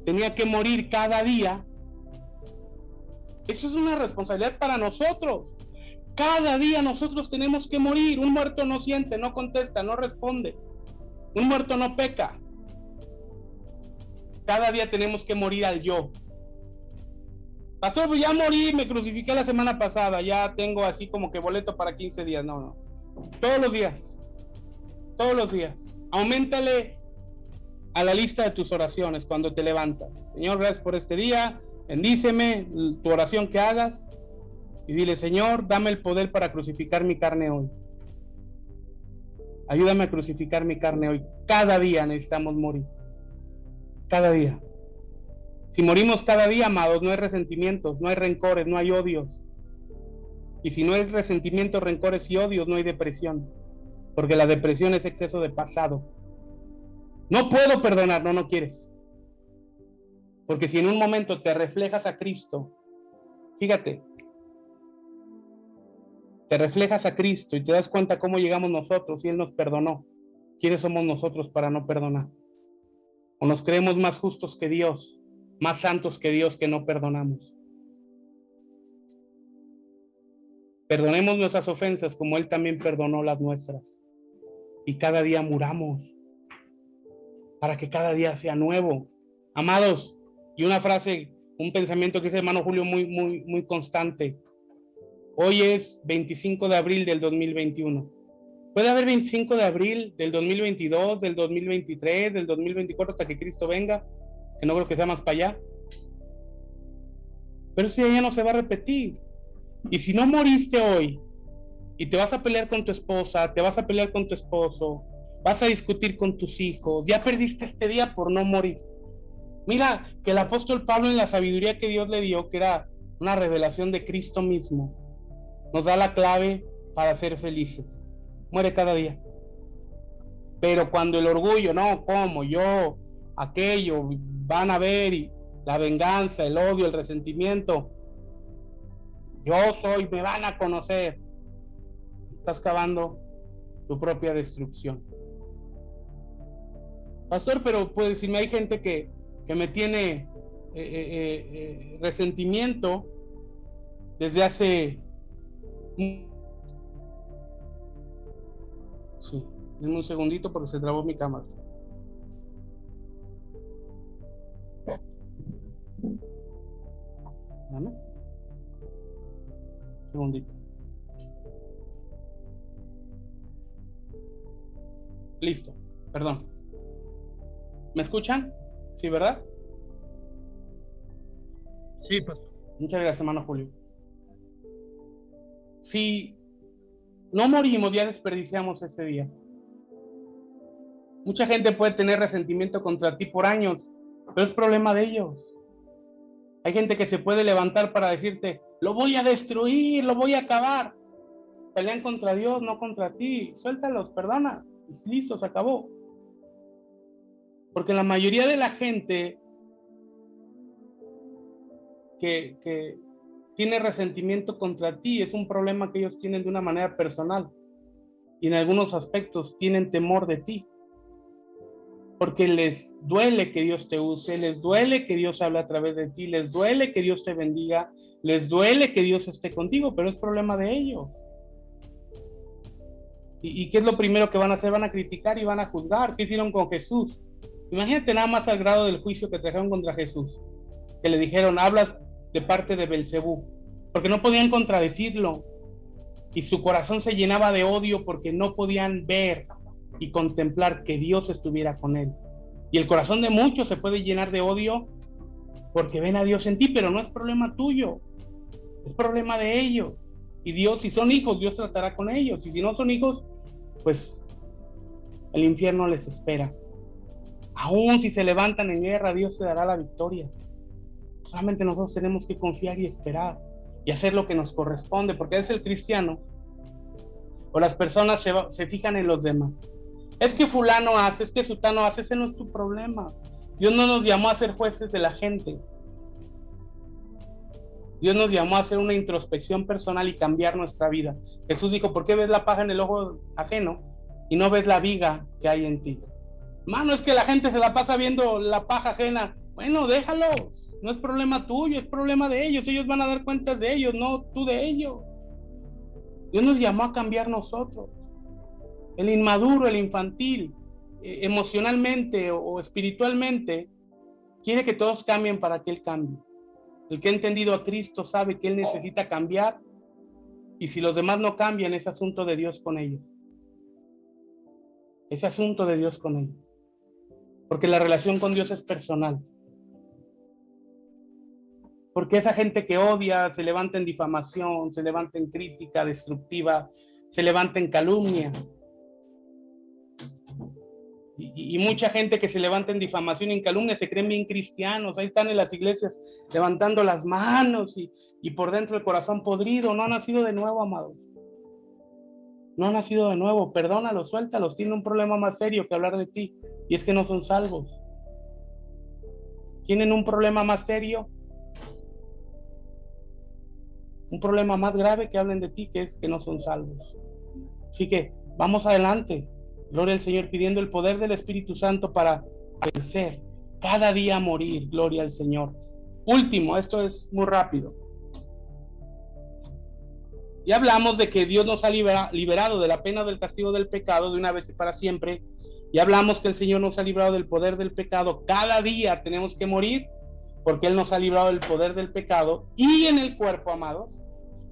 tenía que morir cada día, eso es una responsabilidad para nosotros. Cada día nosotros tenemos que morir. Un muerto no siente, no contesta, no responde. Un muerto no peca. Cada día tenemos que morir al yo. Pastor, pues ya morí, me crucifiqué la semana pasada, ya tengo así como que boleto para 15 días. No. Todos los días. Auméntale a la lista de tus oraciones cuando te levantas. Señor, gracias por este día, bendíceme tu oración que hagas y dile, Señor, dame el poder para crucificar mi carne hoy. Ayúdame a crucificar mi carne hoy. Cada día necesitamos morir. Cada día. Si morimos cada día, amados, no hay resentimientos, no hay rencores, no hay odios. Y si no hay resentimientos, rencores y odios, no hay depresión. Porque la depresión es exceso de pasado. No puedo perdonar, no quieres. Porque si en un momento te reflejas a Cristo, fíjate, te reflejas a Cristo y te das cuenta cómo llegamos nosotros y Él nos perdonó. ¿Quiénes somos nosotros para no perdonar? ¿O nos creemos más justos que Dios, más santos que Dios que no perdonamos? Perdonemos nuestras ofensas como Él también perdonó las nuestras. Y cada día muramos para que cada día sea nuevo. Amados, y una frase, un pensamiento que dice hermano Julio muy constante. Hoy es 25 de abril del 2021. Puede haber 25 de abril del 2022, del 2023, del 2024 hasta que Cristo venga, que no creo que sea más para allá. Pero ese día no se va a repetir. Y si no moriste hoy y te vas a pelear con tu esposa, te vas a pelear con tu esposo, vas a discutir con tus hijos, ya perdiste este día por no morir. Mira que el apóstol Pablo, en la sabiduría que Dios le dio, que era una revelación de Cristo mismo, nos da la clave para ser felices. Muere cada día. Pero cuando el orgullo, no, como yo, aquello, van a ver, y la venganza, el odio, el resentimiento, yo soy, me van a conocer, estás cavando tu propia destrucción. Pastor, pero puede decirme, hay gente que me tiene resentimiento desde hace... Sí, denme un segundito porque se trabó mi cámara. ¿Dame? Un segundito. Listo, perdón. ¿Me escuchan? ¿Sí, verdad? Sí, pastor. Muchas gracias, hermano Julio. Si no morimos, ya desperdiciamos ese día. Mucha gente puede tener resentimiento contra ti por años, pero es problema de ellos. Hay gente que se puede levantar para decirte, lo voy a destruir, lo voy a acabar. Pelean contra Dios, no contra ti. Suéltalos, perdona. Y listo, se acabó. Porque la mayoría de la gente que tiene resentimiento contra ti es un problema que ellos tienen de una manera personal. Y en algunos aspectos tienen temor de ti. Porque les duele que Dios te use, les duele que Dios hable a través de ti, les duele que Dios te bendiga, les duele que Dios esté contigo, pero es problema de ellos. ¿Y qué es lo primero que van a hacer? Van a criticar y van a juzgar. ¿Qué hicieron con Jesús? Imagínate nada más al grado del juicio que trajeron contra Jesús. Que le dijeron, hablas de parte de Belcebú. Porque no podían contradecirlo. Y su corazón se llenaba de odio porque no podían ver y contemplar que Dios estuviera con él. Y el corazón de muchos se puede llenar de odio porque ven a Dios en ti, pero no es problema tuyo. Es problema de ellos. Y Dios, si son hijos, Dios tratará con ellos. Y si no son hijos, pues el infierno les espera. Aún si se levantan en guerra, Dios te dará la victoria. Solamente nosotros tenemos que confiar y esperar y hacer lo que nos corresponde, porque es el cristiano o las personas se fijan en los demás. Es que fulano hace, es que sutano hace, ese no es tu problema. Dios no nos llamó a ser jueces de la gente. Dios nos llamó a hacer una introspección personal y cambiar nuestra vida. Jesús dijo, ¿por qué ves la paja en el ojo ajeno y no ves la viga que hay en ti? Mano, es que la gente se la pasa viendo la paja ajena. Bueno, déjalo. No es problema tuyo, es problema de ellos. Ellos van a dar cuentas de ellos, no tú de ellos. Dios nos llamó a cambiar nosotros. El inmaduro, el infantil, emocionalmente o espiritualmente, quiere que todos cambien para que Él cambie. El que ha entendido a Cristo sabe que Él necesita cambiar, y si los demás no cambian, es asunto de Dios con ellos. Es asunto de Dios con ellos. Porque la relación con Dios es personal. Porque esa gente que odia se levanta en difamación, se levanta en crítica destructiva, se levanta en calumnia. Y mucha gente que se levanta en difamación y en calumnia se creen bien cristianos. Ahí están en las iglesias levantando las manos y por dentro el corazón podrido. No han nacido de nuevo, amados. No han nacido de nuevo. Perdónalos, suéltalos. Tienen un problema más serio que hablar de ti, y es que no son salvos. Tienen un problema más serio, un problema más grave que hablen de ti, que es que no son salvos. Así que vamos adelante. Gloria al Señor, pidiendo el poder del Espíritu Santo para vencer, cada día morir. Gloria al Señor. Último, esto es muy rápido. Ya hablamos de que Dios nos ha liberado de la pena del castigo del pecado de una vez y para siempre. Ya hablamos que el Señor nos ha librado del poder del pecado. Cada día tenemos que morir porque Él nos ha librado del poder del pecado. Y en el cuerpo, amados,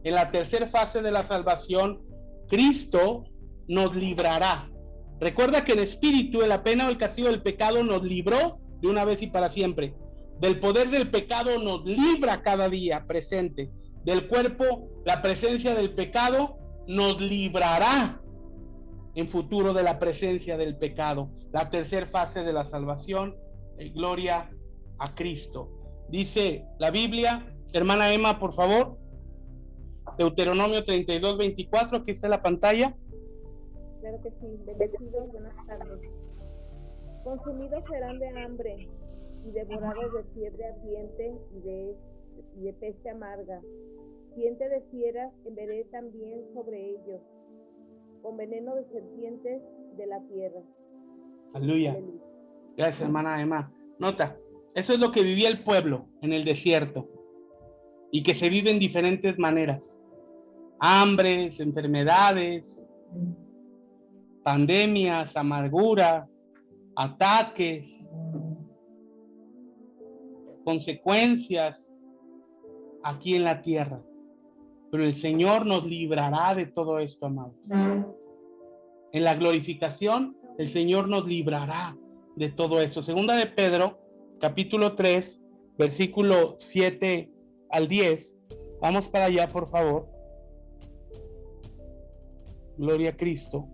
en la tercera fase de la salvación, Cristo nos librará. Recuerda que en espíritu, en la pena o el castigo del pecado, nos libró de una vez y para siempre. Del poder del pecado nos libra cada día presente. Del cuerpo, la presencia del pecado nos librará en futuro de la presencia del pecado. La tercera fase de la salvación, gloria a Cristo. Dice la Biblia, hermana Emma, por favor, Deuteronomio 32:24, aquí está en la pantalla. Claro que sí. Bendecidos, buenas tardes. Consumidos serán de hambre y devorados de fiebre ardiente y de peste amarga. Diente de fieras enviaré también sobre ellos, con veneno de serpientes de la tierra. Aleluya. Gracias, hermana Emma. Nota, eso es lo que vivía el pueblo en el desierto y que se vive en diferentes maneras. Hambres, enfermedades, pandemias, amargura, ataques, consecuencias aquí en la tierra. Pero el Señor nos librará de todo esto, amados. En la glorificación, el Señor nos librará de todo esto. Segunda de Pedro, capítulo 3, versículo 7 al 10. Vamos para allá, por favor. Gloria a Cristo.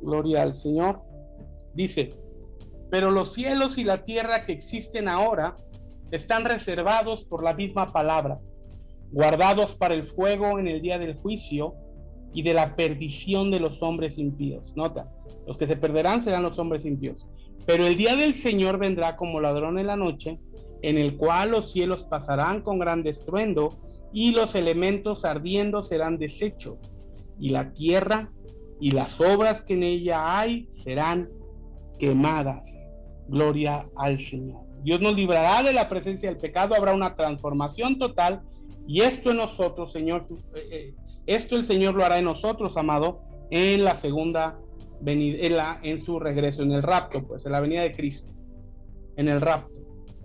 Gloria al Señor. Dice: pero los cielos y la tierra que existen ahora están reservados por la misma palabra, guardados para el fuego en el día del juicio y de la perdición de los hombres impíos. Nota, los que se perderán serán los hombres impíos. Pero el día del Señor vendrá como ladrón en la noche, en el cual los cielos pasarán con gran estruendo y los elementos ardiendo serán deshechos, y la tierra y las obras que en ella hay serán quemadas. Gloria al Señor. Dios nos librará de la presencia del pecado, habrá una transformación total, y esto en nosotros, Señor, esto el Señor lo hará en nosotros, amado, en la segunda venida, en su regreso, en el rapto, pues, en la venida de Cristo, en el rapto.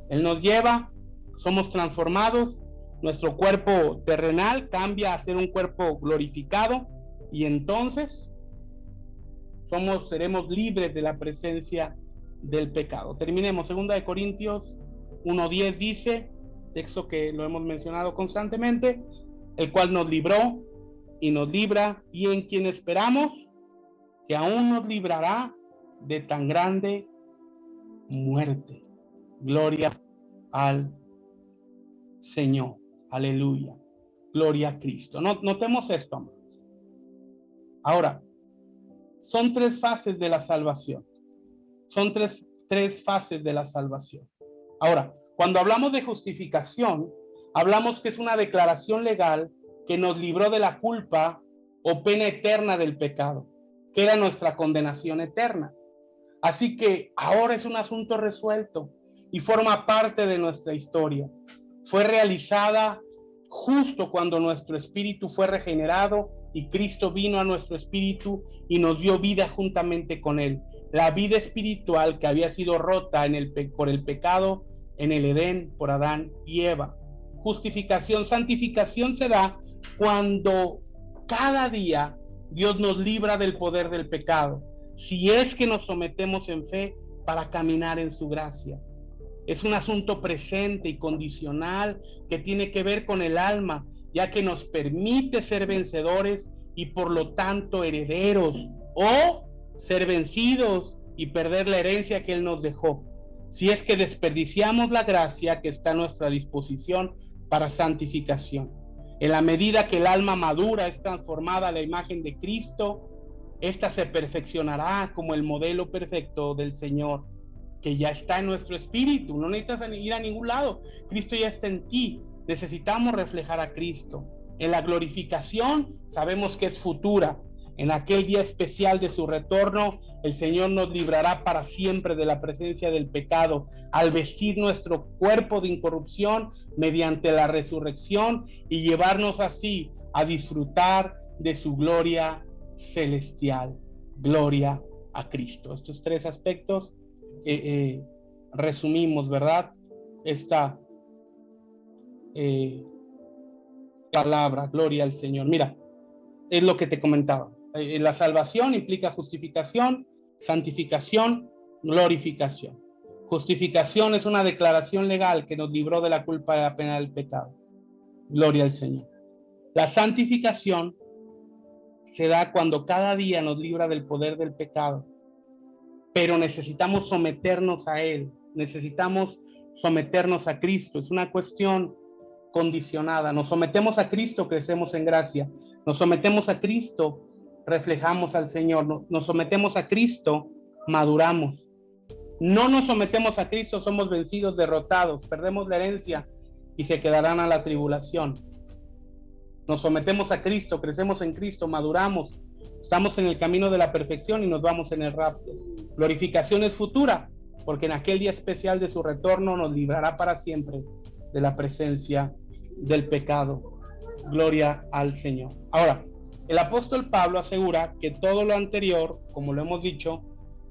Él nos lleva, somos transformados, nuestro cuerpo terrenal cambia a ser un cuerpo glorificado, y entonces seremos libres de la presencia del pecado. Terminemos. 2 de Corintios 1:10 dice, texto que lo hemos mencionado constantemente, el cual nos libró y nos libra, y en quien esperamos que aún nos librará de tan grande muerte. Gloria al Señor. Aleluya. Gloria a Cristo. Notemos esto, amados. Ahora, son tres fases de la salvación. Son tres fases de la salvación. Ahora, cuando hablamos de justificación, hablamos que es una declaración legal que nos libró de la culpa o pena eterna del pecado, que era nuestra condenación eterna. Así que ahora es un asunto resuelto y forma parte de nuestra historia. Fue realizada justo cuando nuestro espíritu fue regenerado y Cristo vino a nuestro espíritu y nos dio vida juntamente con él. La vida espiritual que había sido rota por el pecado en el Edén por Adán y Eva. Justificación, santificación se da cuando cada día Dios nos libra del poder del pecado, si es que nos sometemos en fe para caminar en su gracia. Es un asunto presente y condicional que tiene que ver con el alma, ya que nos permite ser vencedores y por lo tanto herederos, o ser vencidos y perder la herencia que Él nos dejó, si es que desperdiciamos la gracia que está a nuestra disposición para santificación. En la medida que el alma madura es transformada a la imagen de Cristo, ésta se perfeccionará como el modelo perfecto del Señor, que ya está en nuestro espíritu. No necesitas ir a ningún lado. Cristo ya está en ti. Necesitamos reflejar a Cristo. En la glorificación sabemos que es futura. En aquel día especial de su retorno, el Señor nos librará para siempre de la presencia del pecado, al vestir nuestro cuerpo de incorrupción mediante la resurrección y llevarnos así a disfrutar de su gloria celestial. Gloria a Cristo. Estos tres aspectos resumimos, ¿verdad? Esta palabra, gloria al Señor. Mira, es lo que te comentaba. La salvación implica justificación, santificación, glorificación. Justificación es una declaración legal que nos libró de la culpa y de la pena del pecado. Gloria al Señor. La santificación se da cuando cada día nos libra del poder del pecado, pero necesitamos someternos a Él, necesitamos someternos a Cristo. Es una cuestión condicionada. Nos sometemos a Cristo, crecemos en gracia. Nos sometemos a Cristo, reflejamos al Señor. Nos sometemos a Cristo, maduramos. No nos sometemos a Cristo, somos vencidos, derrotados, perdemos la herencia y se quedarán a la tribulación. Nos sometemos a Cristo, crecemos en Cristo, maduramos, estamos en el camino de la perfección y nos vamos en el rapto. Glorificación es futura, porque en aquel día especial de su retorno nos librará para siempre de la presencia del pecado. Gloria al Señor. Ahora, el apóstol Pablo asegura que todo lo anterior, como lo hemos dicho,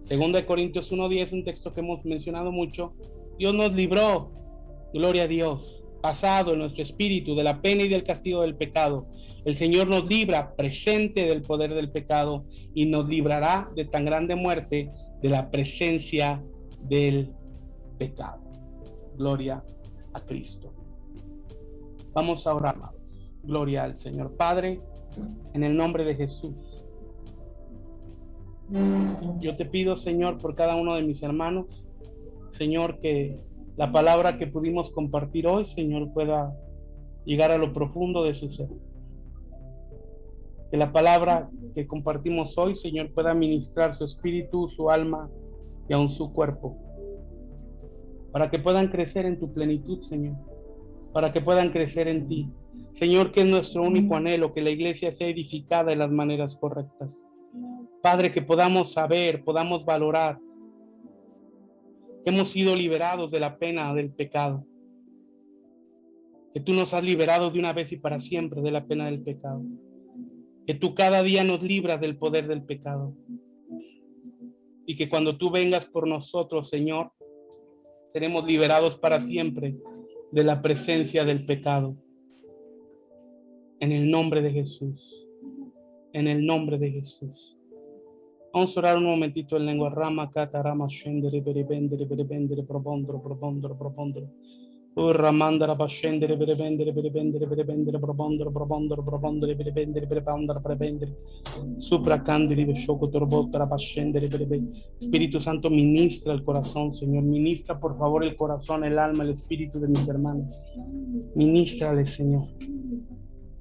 2 Corintios 1:10, un texto que hemos mencionado mucho, Dios nos libró, gloria a Dios, pasado en nuestro espíritu de la pena y del castigo del pecado. El Señor nos libra presente del poder del pecado y nos librará de tan grande muerte de la presencia del pecado. Gloria a Cristo. Vamos a orar, amados. Gloria al Señor. Padre, en el nombre de Jesús, yo te pido, Señor, por cada uno de mis hermanos, Señor, que la palabra que pudimos compartir hoy, Señor, pueda llegar a lo profundo de su ser. Que la palabra que compartimos hoy, Señor, pueda ministrar su espíritu, su alma y aún su cuerpo, para que puedan crecer en tu plenitud, Señor, para que puedan crecer en ti. Señor, que es nuestro único anhelo, que la iglesia sea edificada en las maneras correctas. Padre, que podamos saber, podamos valorar que hemos sido liberados de la pena del pecado, que tú nos has liberado de una vez y para siempre de la pena del pecado, que tú cada día nos libras del poder del pecado, y que cuando tú vengas por nosotros, Señor, seremos liberados para siempre de la presencia del pecado. En el nombre de Jesús, en el nombre de Jesús. Vamos a orar un momentito en lengua. Rama, kata, rama, shendere, berebendere, berebendere, probondro, probondro, probondro. Ramandara, pascendere, berebendere, berebendere, berebendere, probondro, probondro, probondere, berebendere, berebandara, berebendere. Supracandere, beshoco, torbotra, pascendere, berebendere. Espíritu Santo, ministra el corazón, Señor. Ministra, por favor, el corazón, el alma, el espíritu de mis hermanos. Ministrale, Señor.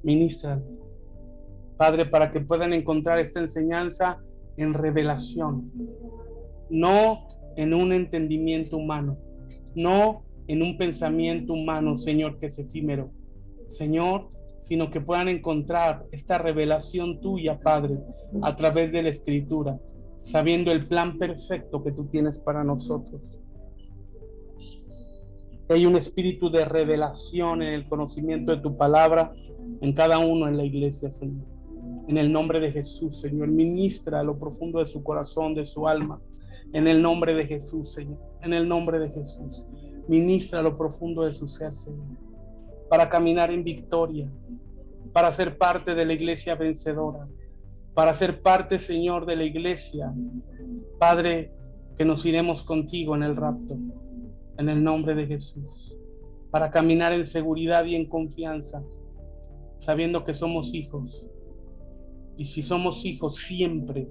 Ministra, Padre, para que puedan encontrar esta enseñanza en revelación, no en un entendimiento humano, no en un pensamiento humano, Señor, que es efímero, Señor, sino que puedan encontrar esta revelación tuya, Padre, a través de la Escritura, sabiendo el plan perfecto que tú tienes para nosotros. Que hay un espíritu de revelación en el conocimiento de tu palabra en cada uno en la iglesia, Señor. En el nombre de Jesús, Señor, ministra a lo profundo de su corazón, de su alma. En el nombre de Jesús, Señor. En el nombre de Jesús. Ministra a lo profundo de su ser, Señor. Para caminar en victoria. Para ser parte de la iglesia vencedora. Para ser parte, Señor, de la iglesia. Padre, que nos iremos contigo en el rapto. En el nombre de Jesús. Para caminar en seguridad y en confianza. Sabiendo que somos hijos. Y si somos hijos, siempre,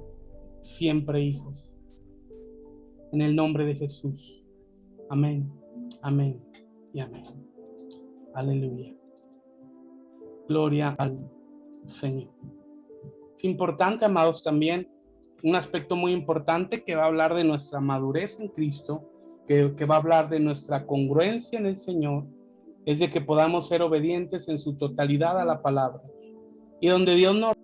siempre hijos. En el nombre de Jesús. Amén, amén y amén. Aleluya. Gloria al Señor. Es importante, amados, también un aspecto muy importante que va a hablar de nuestra madurez en Cristo, que va a hablar de nuestra congruencia en el Señor, es de que podamos ser obedientes en su totalidad a la palabra. Y donde Dios nos